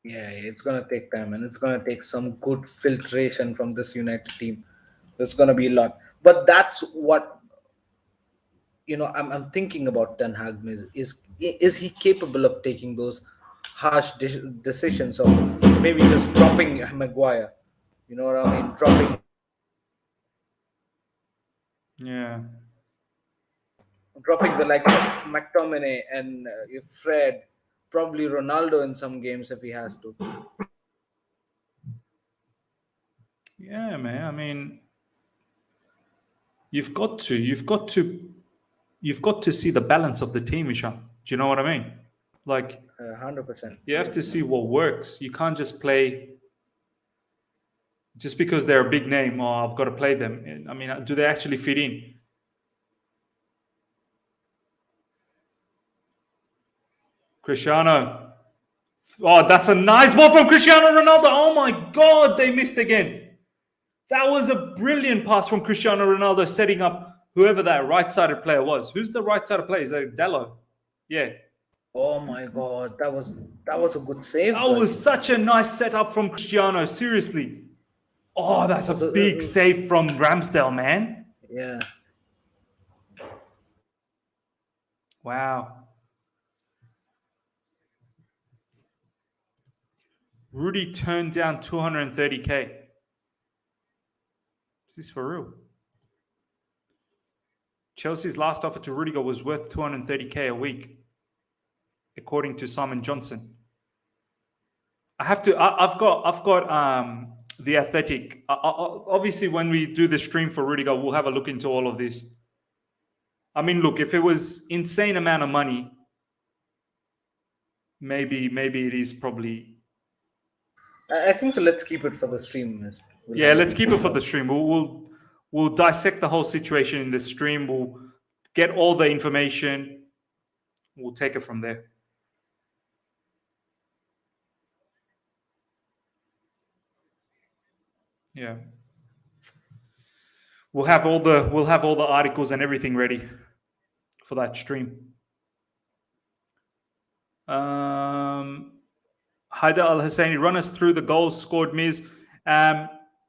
Yeah, it's gonna take time, and it's gonna take some good filtration from this United team. There's gonna be a lot, but that's what I'm thinking about Ten Hag. Is he capable of taking those harsh decisions of maybe just dropping Maguire? You know what I mean? Yeah. Dropping the likes of McTominay and Fred, probably Ronaldo in some games if he has to. Yeah, man. I mean, you've got to see the balance of the team, Ishan. Do you know what I mean? Like, 100%. you have to see what works. You can't just play just because they're a big name. Oh, I've got to play them. I mean, do they actually fit in? Cristiano. Oh, that's a nice ball from Cristiano Ronaldo. Oh my God, they missed again. That was a brilliant pass from Cristiano Ronaldo, setting up whoever that right-sided player was. Who's the right-sided player? Is that Dello? Yeah. Oh my God, that was a good save. That was such a nice setup from Cristiano. Seriously. Oh, that's a big save from Ramsdale, man. Yeah. Wow. Rudy turned down 230K. Is this for real? Chelsea's last offer to Rudiger was worth 230K a week, according to Simon Johnson. I've got the Athletic. Obviously, when we do the stream for Rudiger, we'll have a look into all of this. I mean, look, if it was insane amount of money, maybe it is probably. I think so. Let's keep it for the stream. Yeah, let's keep it for the stream. We'll dissect the whole situation in the stream. We'll get all the information. We'll take it from there. Yeah. We'll have all the articles and everything ready for that stream. Haidar Al Husseini, run us through the goals scored, Miz.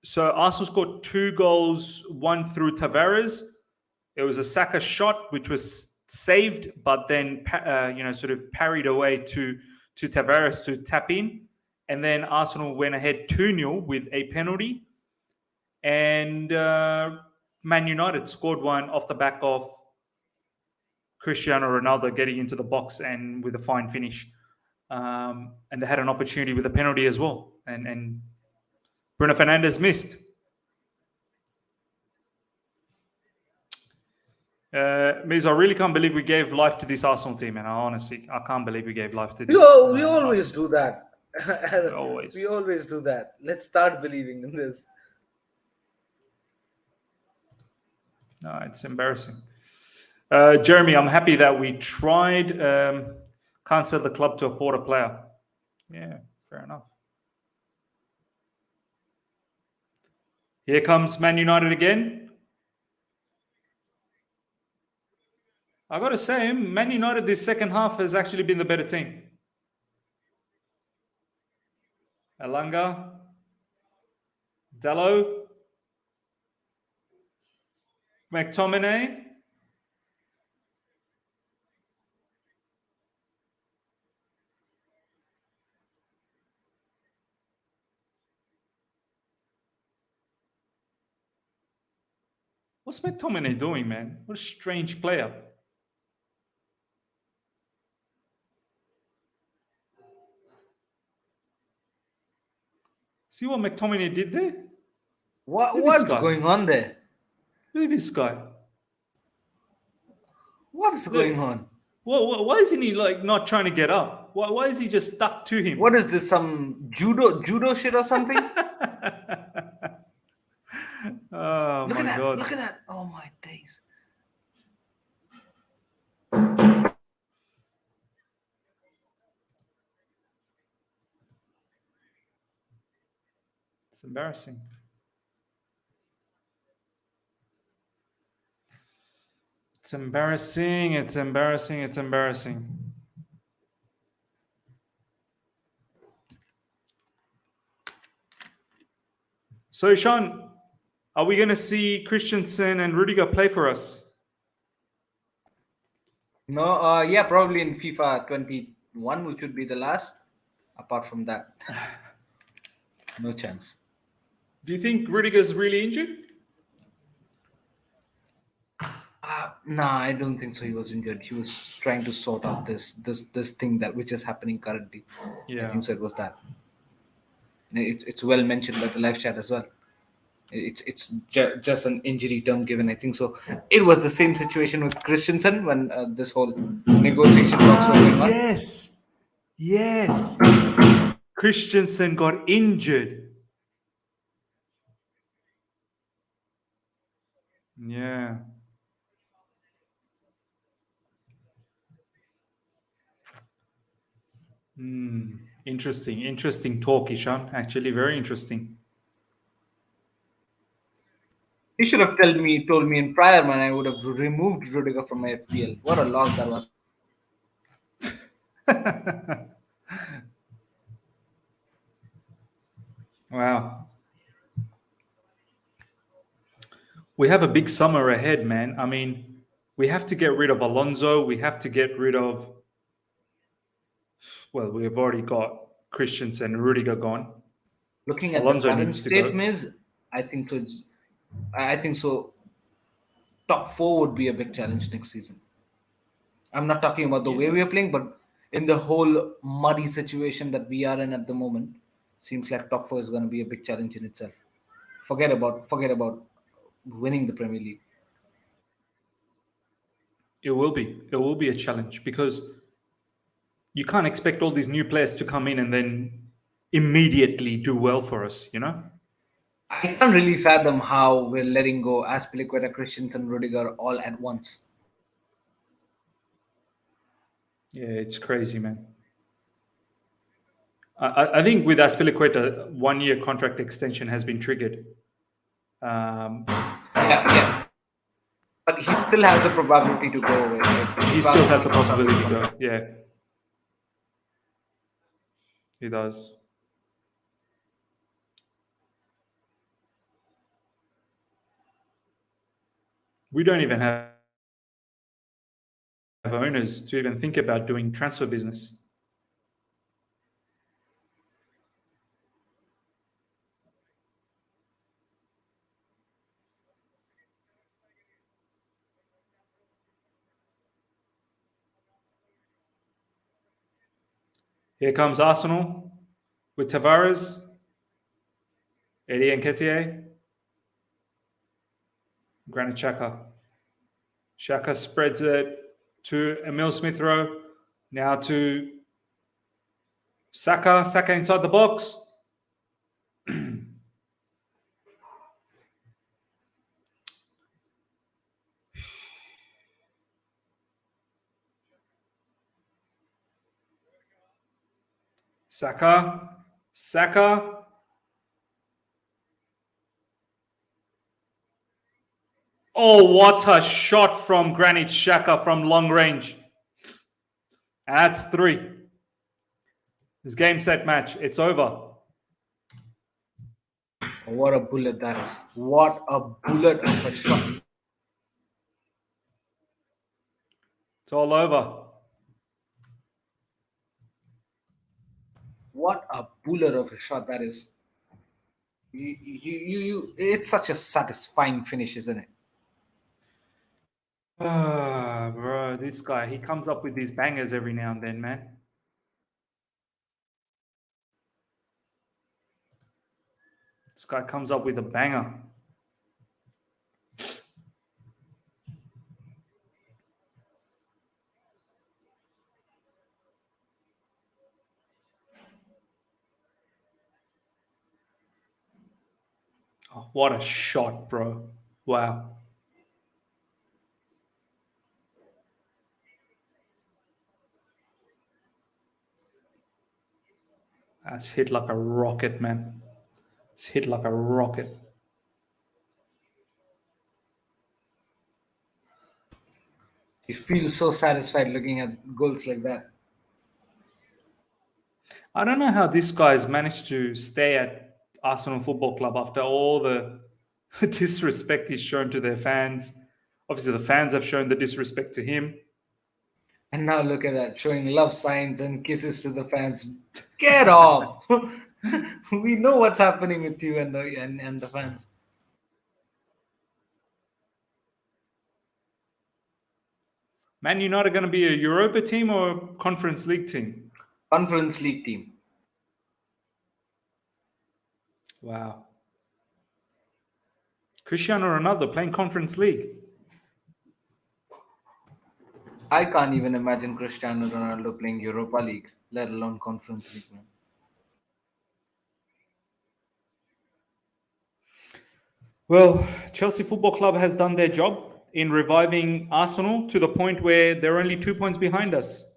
So Arsenal scored 2 goals, one through Tavares. It was a Saka shot which was saved, but then sort of parried away to Tavares to tap in, and then Arsenal went ahead 2-0 with a penalty, and Man United scored one off the back of Cristiano Ronaldo getting into the box and with a fine finish. And they had an opportunity with a penalty as well, and Bruno Fernandes missed. Miz, I really can't believe we gave life to this Arsenal team, and I can't believe we gave life to this. We always do that. Always. We always do that. Let's start believing in this. No, it's embarrassing. Jeremy, I'm happy that we tried. Can't sell the club to afford a player. Yeah, fair enough. Here comes Man United again. I got to say, Man United this second half has actually been the better team. Elanga, Dallo, McTominay. What's McTominay doing, man? What a strange player. See what McTominay did there? What's going on there? Look at this guy. What is going on? Why isn't he not trying to get up? Why is he just stuck to him? What is this? Some judo shit or something? Oh my God! Look at that! Oh my days! It's embarrassing. It's embarrassing. It's embarrassing. It's embarrassing. So, Ishan, are we going to see Christensen and Rudiger play for us? No, yeah, probably in FIFA 21, which would be the last. Apart from that, no chance. Do you think Rudiger's really injured? Nah, I don't think so. He was injured. He was trying to sort out this thing which is happening currently. Yeah. I think so. It was that. It's well mentioned by the live chat as well. It's just an injury term given. I think so. It was the same situation with Christensen when this whole negotiation talks were going on. Yes. Christensen got injured. Yeah. Interesting talk, Ishan. Actually, very interesting. He should have told me in prior, man. I would have removed Rudiger from my FPL. What a loss that was. Wow. We have a big summer ahead, man. I mean, we have to get rid of Alonso. We have to get rid of... Well, we've already got Christensen and Rudiger gone. Looking at Alonso the current needs to go. state, Miz, I think so. I think so. Top 4 would be a big challenge next season. I'm not talking about the way we are playing, but in the whole muddy situation that we are in at the moment, seems like top 4 is going to be a big challenge in itself. Forget about winning the Premier League. It will be a challenge because you can't expect all these new players to come in and then immediately do well for us, you know? I can't really fathom how we're letting go Azpilicueta, Christensen, Rudiger all at once. Yeah, it's crazy, man. I think with Azpilicueta, 1-year contract extension has been triggered. Yeah. But he still has the probability to go away. Right? He still has the possibility to go, yeah. He does. We don't even have owners to even think about doing transfer business. Here comes Arsenal with Tavares, Eddie Nketiah, Granit Xhaka. Xhaka spreads it to Emil Smith Rowe. Now to Saka. Saka inside the box. Saka. Saka. Oh, what a shot from Granit Xhaka from long range. That's 3. This game, set, match. It's over. What a bullet that is. What a bullet of a shot. It's all over. What a bullet of a shot that is. It's such a satisfying finish, isn't it? Ah, bro, this guy, he comes up with these bangers every now and then, man. This guy comes up with a banger. Oh, what a shot, bro. Wow. That's hit like a rocket, man. It's hit like a rocket. You feel so satisfied looking at goals like that. I don't know how this guy's managed to stay at Arsenal Football Club after all the disrespect he's shown to their fans. Obviously, the fans have shown the disrespect to him. And now look at that, showing love signs and kisses to the fans. Get off! We know what's happening with you and the fans. Man United going to be a Europa team or a Conference League team? Conference League team. Wow. Cristiano Ronaldo playing Conference League. I can't even imagine Cristiano Ronaldo playing Europa League, let alone Conference League, man. Well, Chelsea Football Club has done their job in reviving Arsenal to the point where they're only 2 points behind us.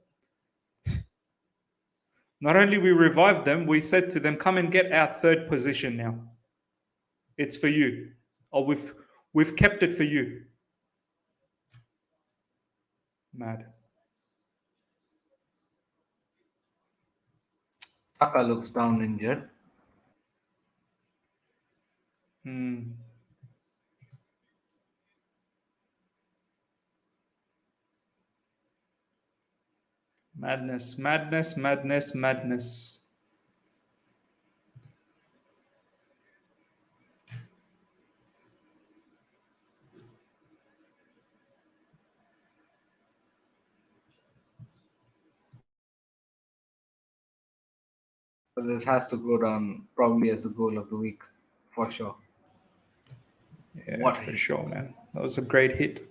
Not only we revived them, we said to them, come and get our 3rd position now. It's for you. Or we've kept it for you. Mad. Saka looks down injured. Madness, madness, madness, madness. So this has to go down probably as the goal of the week, for sure. Yeah, What a for hit. sure, man. That was a great hit.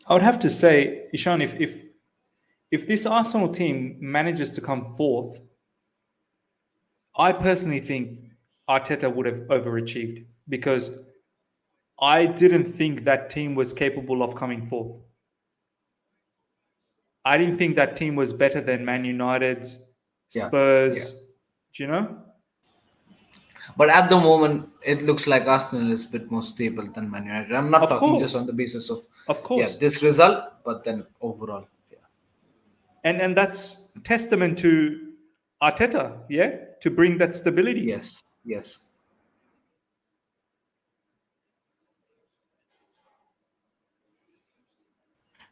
I would have to say, Ishan, if this Arsenal team manages to come 4th, I personally think Arteta would have overachieved because I didn't think that team was capable of coming 4th. I didn't think that team was better than Man United's, Yeah, Spurs. Do you know? But at the moment, it looks like Arsenal is a bit more stable than Man United. I'm not Of talking just on course, the basis of of yeah course. this result, but then overall. Yeah. And that's testament to Arteta, yeah, to bring that stability. Yes. Yes.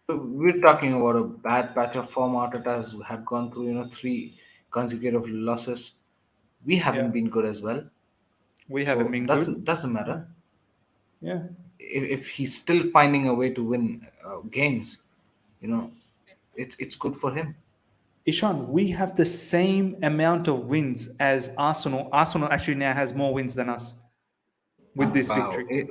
So we're talking about a bad patch of form. Arteta has had gone through three consecutive losses. We Yeah, haven't been good as well. we haven't So been good. doesn't Yeah, matter yeah. if he's still finding a way to win games. You know, it's good for him. Ishan, we have the same amount of wins as Arsenal. Arsenal actually now has more wins than us with this Wow. victory.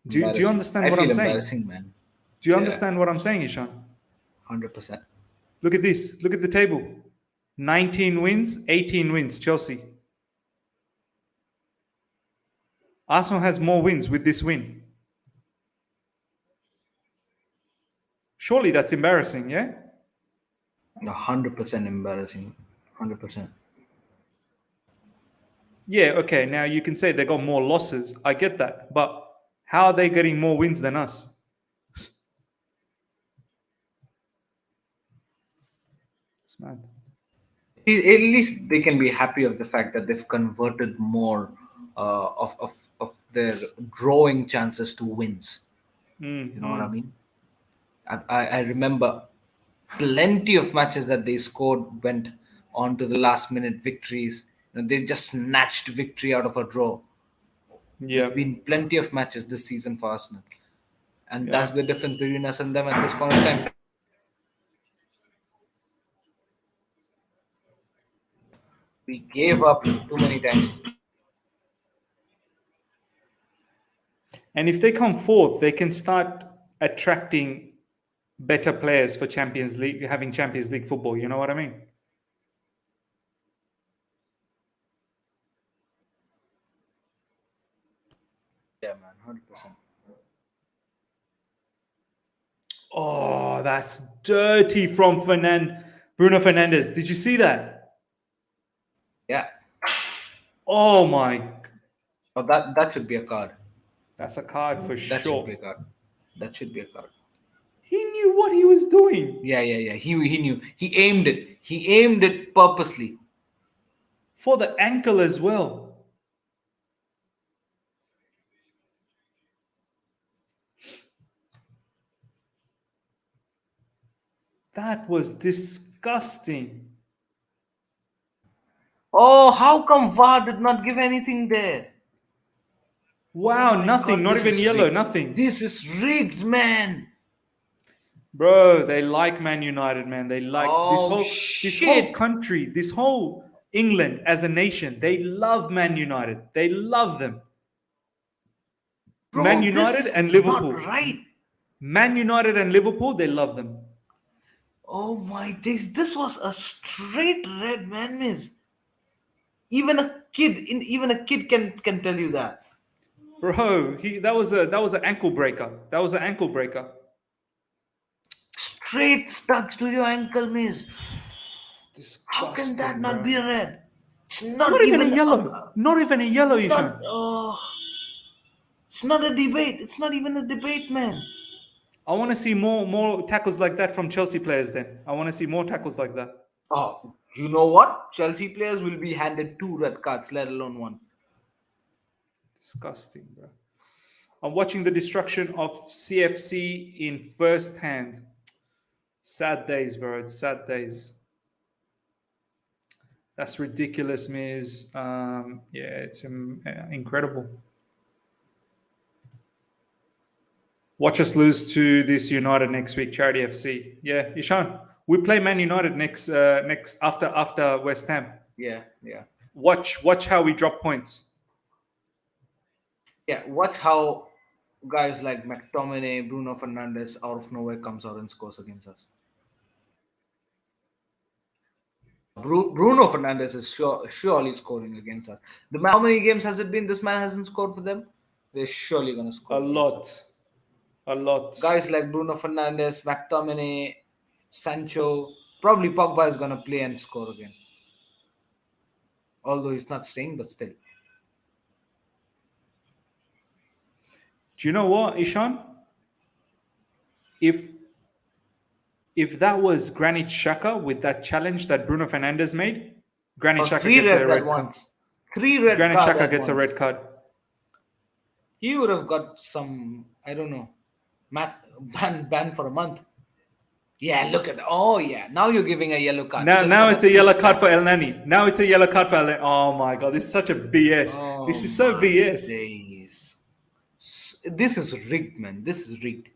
Do you Embarrassing. understand I what I'm feel saying? embarrassing, man. Do you Yeah, understand what I'm saying, Ishan? 100%. Look at this. Look at the table. 19 wins, 18 wins, Chelsea. Arsenal has more wins with this win. Surely that's embarrassing, yeah? 100% embarrassing. 100%. Yeah, okay. Now you can say they got more losses. I get that. But how are they getting more wins than us? It's mad. At least they can be happy of the fact that they've converted more of their drawing chances to wins. You know what I Mm-hmm. mean? I remember plenty of matches that they scored went on to the last minute victories. They just snatched victory out of a draw. Yeah, There's been plenty of matches this season for Arsenal, and yeah. that's the difference between us and them at this point in time. We gave up too many times. And if they come fourth, they can start attracting better players for Champions League, having Champions League football. You know what I mean? Yeah, man, 100%. Oh, that's dirty from Bruno Fernandes. Did you see that? Yeah, Oh my, but that should be a card. that's a card for That should be sure. a card. That should be a card. He knew what he was doing Yeah. He knew. He aimed it. He aimed it purposely. for the ankle as well. That was disgusting. Oh, how come VAR did not give anything there? Oh Wow, my nothing, God, not this even is yellow, rigged. nothing. This is rigged, man. Bro, they like Man United, man. They like Oh this whole shit, country, this whole England as a nation. They love Man United. They love them. Man bro, this United is and not Liverpool. right. Man United and Liverpool, they love them. Oh my days, this was a straight red, man. Miss. Even a kid can tell you that. Bro, that was an ankle breaker. That was an ankle breaker. Straight studs to your ankle, miss. How can that Disgusting, not be bro. a red? It's not Not even a even yellow. Not even a yellow, not. Ishan. It's not a debate. It's not even a debate, man. I want to see more tackles like that from Chelsea players then. I want to see more tackles like that. Oh, you know what? Chelsea players will be handed two red cards, let alone one. Disgusting, bro. I'm watching the destruction of CFC in first hand. Sad days, bro. It's sad days. That's ridiculous, Miz. Yeah, it's incredible. Watch us lose to this United next week, Charity FC. Yeah, Ishan, we play Man United next after West Ham. Yeah. Watch how we drop points. Yeah, watch how guys like McTominay, Bruno Fernandes out of nowhere comes out and scores against us. Bruno Fernandes is surely scoring against us. How many games has it been? This man hasn't scored for them. They're surely gonna A score against us. lot, a lot. Guys like Bruno Fernandes, McTominay, Sancho, probably Pogba is gonna play and score again. although he's not staying, but still. Do you know what, Ishan? If if that was Granit Xhaka with that challenge that Bruno Fernandes made, Granit Or Xhaka three gets red a at red card. once. Three red Granit card Xhaka at gets a red once. card. He would have got some, I don't know, mass ban for a month. Yeah, look at, oh yeah, now you're giving a yellow card just Now for it's a that quick yellow card snap. for El Nani. Now it's a yellow card for El Nani. Oh my god, this is such a BS. Oh This is so my BS. days. This is rigged, man. This is rigged.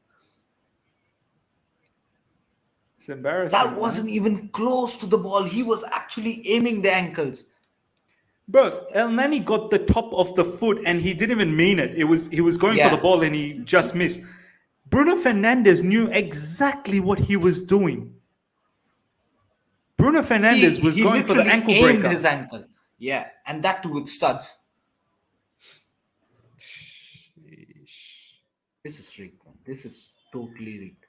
It's embarrassing, That man. wasn't even close to the ball. He was actually aiming the ankles. Bro, El Nani got the top of the foot and he didn't even mean it. He was going for the Yeah. ball and he just missed. Bruno Fernandes knew exactly what he was doing. Bruno Fernandes was He going for the literally ankle aimed breaker. his ankle. Yeah, and that too with studs. This is rigged, man. This is totally rigged.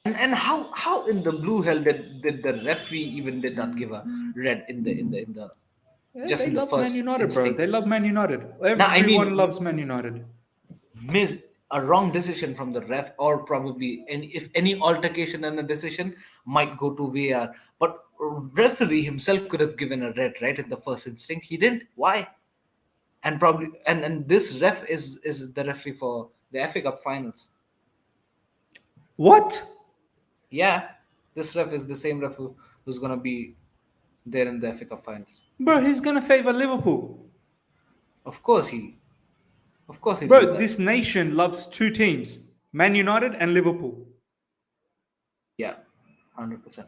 And how in the blue hell did the referee even did not give a red in the Yeah, just they in the love Man first United, bro. instinct? They love Man United. Now I Everyone mean, loves Man United. miss a wrong decision from the ref, or probably any if any altercation and a decision might go to VAR. But referee himself could have given a red right in the first instinct. He didn't. Why? And probably and this ref is the referee for the FA Cup finals. What? Yeah, this ref is the same ref who's gonna be there in the FA Cup finals. Bro, he's gonna favor Liverpool. Of course he, of course he'll do Bro, that. this nation loves two teams, Man United and Liverpool. Yeah, 100%.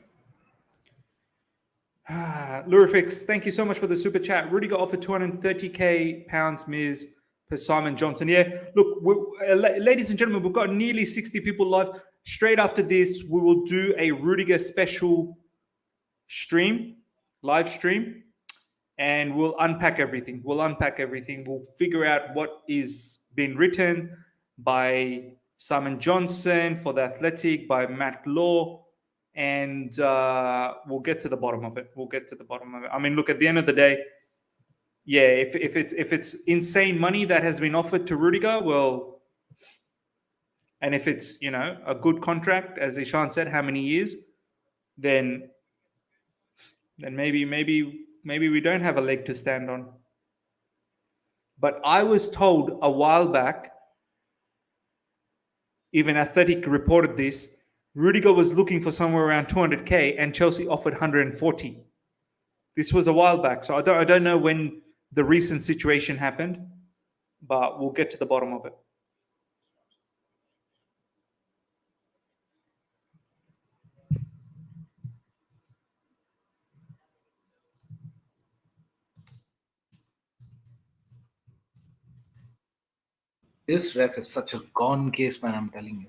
Lurifix, thank you so much for the super chat. Rudiger offered 230k pounds, Ms. per Simon Johnson. Yeah, look, ladies and gentlemen, we've got nearly 60 people live. Straight after this, we will do a Rudiger special stream, live stream, and we'll unpack everything. We'll figure out what is being written by Simon Johnson for the Athletic, by Matt Law, and we'll get to the bottom of it. I mean, look, at the end of the day, yeah, if it's insane money that has been offered to Rudiger, well, and if it's a good contract, as Ishan said, how many years, then maybe we don't have a leg to stand on. But I was told a while back, even Athletic reported this, Rudiger was looking for somewhere around 200k and Chelsea offered 140. This was a while back, so I don't know when the recent situation happened, but we'll get to the bottom of it. This ref is such a gone case, man. I'm telling you.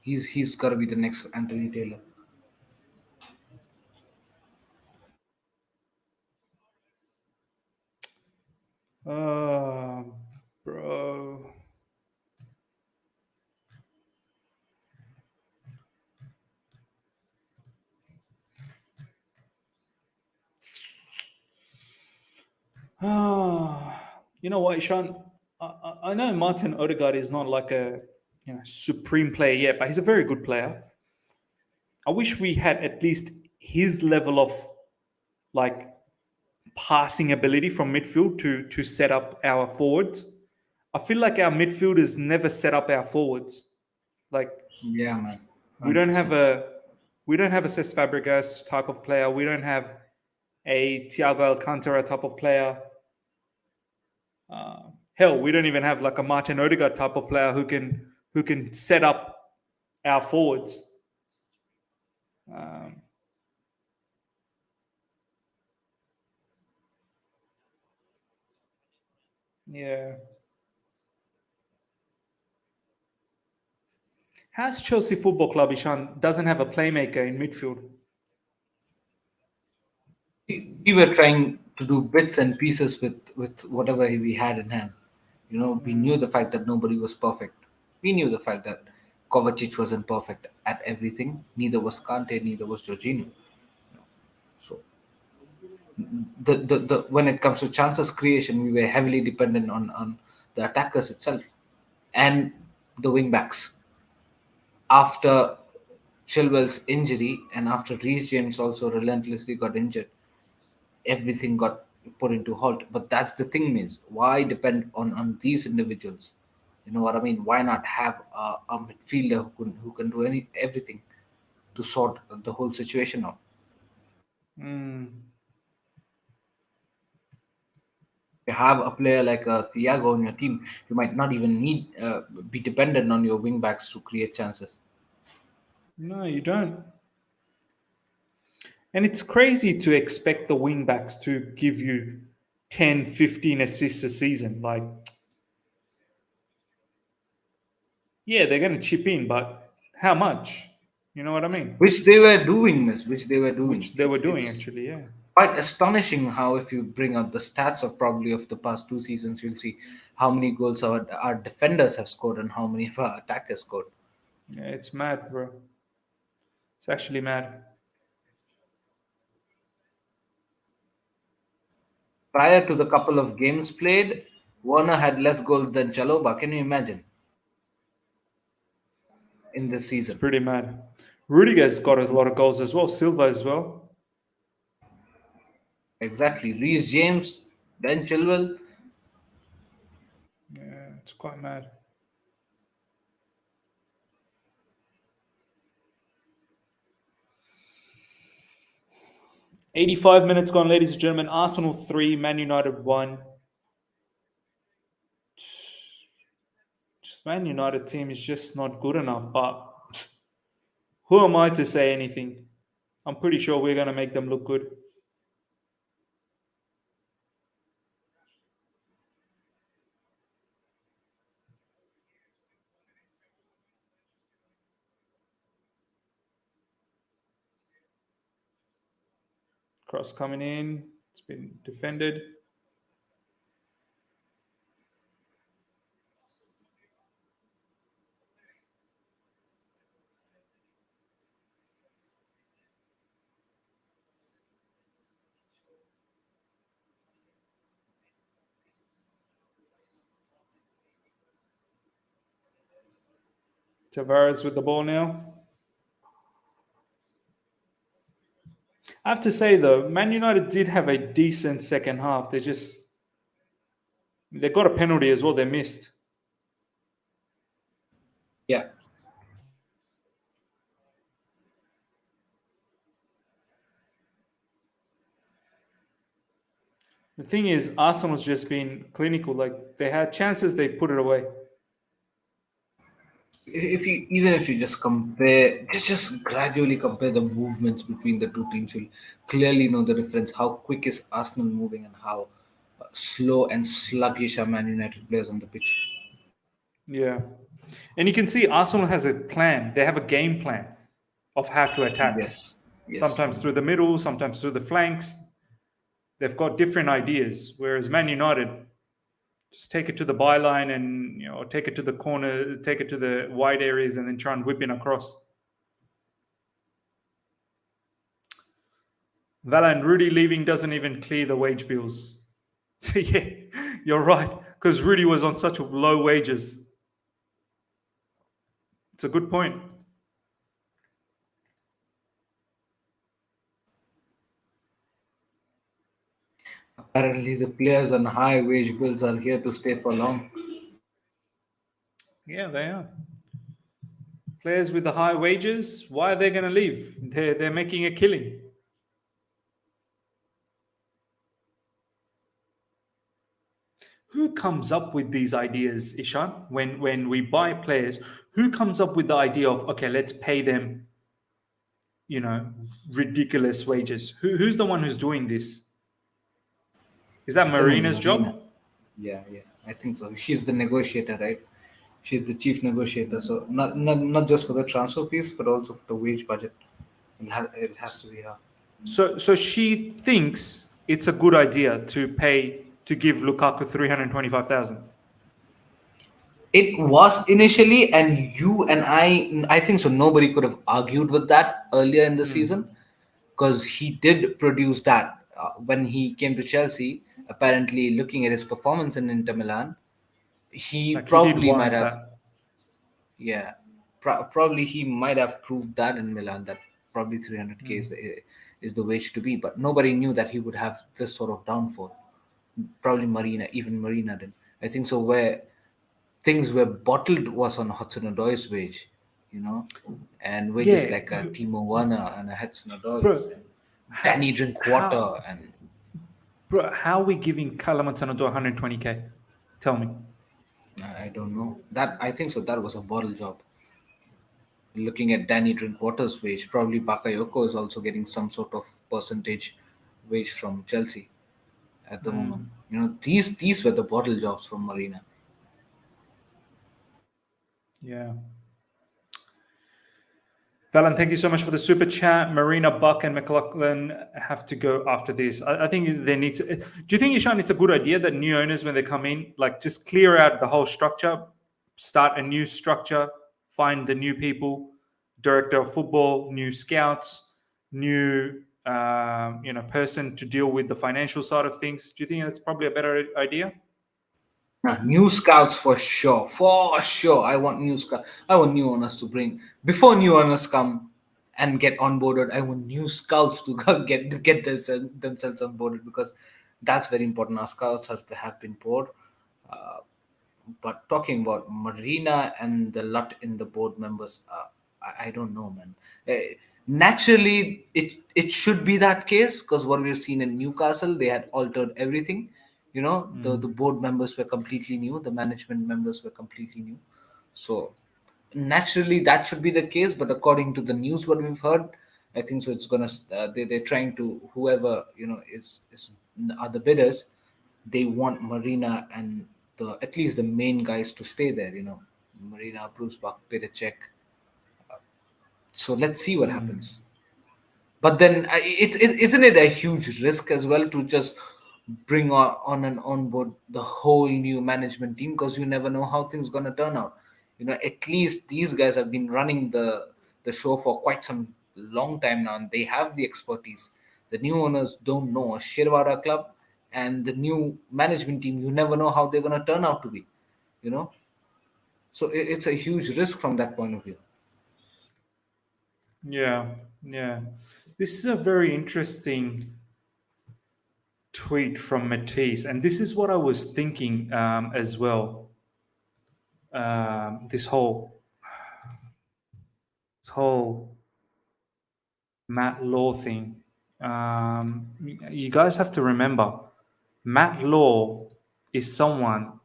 He's got to be the next Anthony Taylor. Bro. You know what, Ishan? I know Martin Odegaard is not like a supreme player yet, but he's a very good player. I wish we had at least his level of like passing ability from midfield to set up our forwards. I feel like our midfielders never set up our forwards. Like Yeah, man. we don't 100%. have a Cesc Fabregas type of player. We don't have a Thiago Alcantara type of player. Hell, we don't even have like a Martin Odegaard type of player who can set up our forwards. Yeah. How's Chelsea Football Club, Ishan, doesn't have a playmaker in midfield? We were trying to do bits and pieces with whatever we had in hand. We knew the fact that nobody was perfect. We knew the fact that Kovacic wasn't perfect at everything. Neither was Kante, neither was Jorginho. So the when it comes to chances creation, we were heavily dependent on the attackers itself and the wing backs. After Chilwell's injury and after Reece James also relentlessly got injured, everything got put into halt. But that's the thing is, why depend on these individuals? You know what I mean? Why not have a midfielder who can do everything to sort the whole situation out? Mm. You have a player like Thiago on your team, you might not even need be dependent on your wing backs to create chances. No, you don't. And it's crazy to expect the wing backs to give you 10, 15 assists a season. Like, yeah, they're going to chip in, but how much? You know what I mean? Which they were doing, miss. Which they were doing. Which they were doing, It's actually, yeah. quite astonishing how if you bring out the stats of probably of the past 2 seasons, you'll see how many goals our defenders have scored and how many of our attackers scored. Yeah, it's mad, bro. It's actually mad. Prior to the couple of games played, Werner had less goals than Chaloba. Can you imagine in this It's season? pretty mad. Rudiger's got a lot of goals as well. Silva as well. Exactly. Reece James, then Chilwell. Yeah, it's quite mad. 85 minutes gone, ladies and gentlemen. Arsenal 3, Man United 1. Just Man United team is just not good enough. But who am I to say anything? I'm pretty sure we're going to make them look good. Cross coming in. It's been defended. Tavares with the ball now. I have to say though, Man United did have a decent second half. They got a penalty as well. They missed. Yeah. The thing is, Arsenal's just been clinical. Like they had chances, they put it away. If you even if you just compare, just gradually compare the movements between the two teams, you'll clearly know the difference. How quick is Arsenal moving and how slow and sluggish are Man United players on the pitch. Yeah, and you can see Arsenal has a plan. They have a game plan of how to attack. Yes. Yes. Sometimes through the middle, sometimes through the flanks. They've got different ideas. Whereas Man United just take it to the byline and take it to the corner, take it to the wide areas, and then try and whip in across. Vala and Rudy leaving doesn't even clear the wage bills. So yeah, you're right. Because Rudy was on such low wages. It's a good point. Apparently, the players on high wage bills are here to stay for long. Yeah, they are. Players with the high wages, why are they going to leave? They're making a killing. Who comes up with these ideas, Ishan? When we buy players, who comes up with the idea of okay, let's pay them, ridiculous wages? Who's the one who's doing this? Is that Someone Marina's Marina. job? Yeah, yeah, I think so. She's the negotiator, right? She's the chief negotiator. So not just for the transfer fees, but also for the wage budget. It has to be her. So she thinks it's a good idea to give Lukaku 325,000. It was initially, and you and I think so. Nobody could have argued with that earlier in the Mm. season because he did produce that when he came to Chelsea. Apparently, looking at his performance in Inter Milan, he Like he did probably might warrant have, that. yeah, probably he might have proved that in Milan that probably 300k Mm. is the wage to be. But nobody knew that he would have this sort of downfall. Probably even Marina did. I think so. Where things were bottled was on Hudson-Odoi's wage, you know, and wages Yeah, like a Timo Werner and a Hudson-Odoi's bro. and How Danny how Drinkwater and bro? How are we giving Kalamatano to 120k? Tell me. I don't know that. I think so. That was a bottle job. Looking at Danny Drinkwater's wage, probably Bakayoko is also getting some sort of percentage wage from Chelsea at the moment. Mm. You know, these were the bottle jobs from Marina. Yeah. Valen, thank you so much for the super chat. Marina, Buck, and McLaughlin have to go after this. I think they need to. Do you think, Ishan, it's a good idea that new owners, when they come in, like just clear out the whole structure, start a new structure, find the new people, director of football, new scouts, new person to deal with the financial side of things? Do you think that's probably a better idea? New scouts for sure, for sure. I want new scouts. I want new owners to bring before new owners come and get onboarded. I want new scouts to get themselves onboarded because that's very important. Our scouts have been poor. Uh, but talking about Marina and the lot in the board members, I don't know, man. Naturally, it should be that case because what we've seen in Newcastle, they had altered everything. You know, the Mm. board members were completely new, the management members were completely new. So naturally, that should be the case. But according to the news, what we've heard, I think so. It's gonna they're trying to whoever is are the bidders, they want Marina and the at least the main guys to stay there. You know, Marina, Bruce Buck, Pericek. So let's see what Mm. happens. But then isn't it a huge risk as well to just bring on and on board the whole new management team because you never know how things gonna turn out. You know, at least these guys have been running the show for quite some long time now, and they have the expertise. The new owners don't know a shit about our club, and the new management team, you never know how they're gonna turn out to be. You know, so it's a huge risk from that point of view. Yeah, yeah. This is a very interesting tweet from Matisse, and this is what I was thinking as well. This whole Matt Law thing. You guys have to remember, Matt Law is someone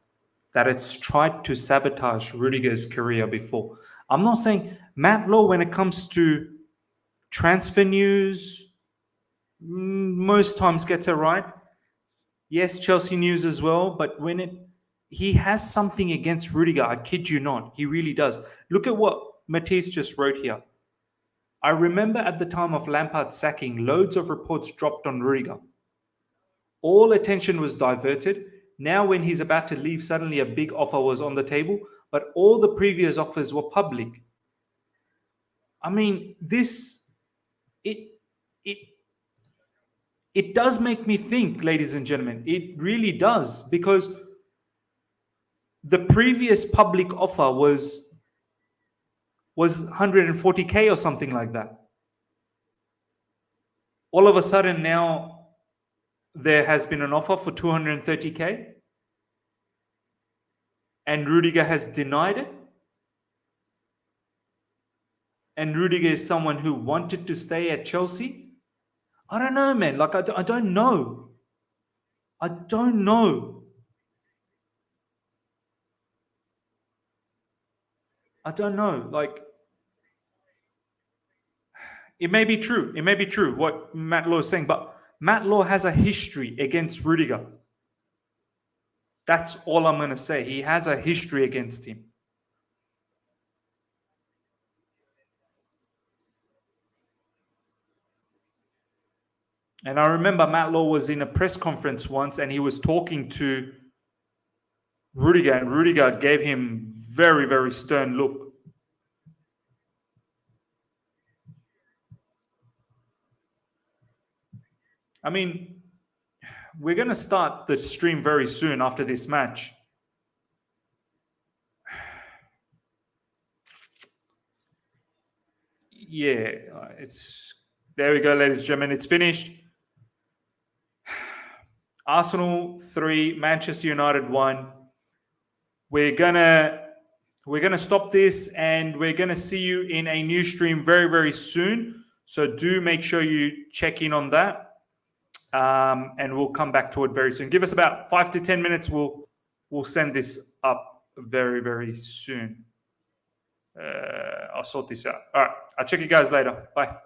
that has tried to sabotage Rudiger's career before. I'm not saying Matt Law, when it comes to transfer news, most times gets it right. Yes, Chelsea news as well, but he has something against Rudiger, I kid you not. He really does. Look at what Matisse just wrote here. I remember at the time of Lampard's sacking, loads of reports dropped on Rudiger. All attention was diverted. Now, when he's about to leave, suddenly a big offer was on the table, but all the previous offers were public. I mean, it it it does make me think, ladies and gentlemen. It really does, because the previous public offer was 140k or something like that. All of a sudden now there has been an offer for 230k, and Rudiger has denied it. And Rudiger is someone who wanted to stay at Chelsea. I don't know, man. Like, I don't know. I don't know. I don't know. Like, it may be true. It may be true what Matt Law is saying, but Matt Law has a history against Rudiger. That's all I'm going to say. He has a history against him. And I remember Matt Law was in a press conference once and he was talking to Rudiger, and Rudiger gave him very, very stern look. I mean, we're going to start the stream very soon after this match. Yeah, it's there we go, ladies and gentlemen. It's finished. Arsenal 3, Manchester United 1. We're gonna stop this, and we're gonna see you in a new stream very, very soon. So do make sure you check in on that, and we'll come back to it very soon. Give us about 5 to 10 minutes. We'll send this up very, very soon. I'll sort this out. All right, I'll check you guys later. Bye.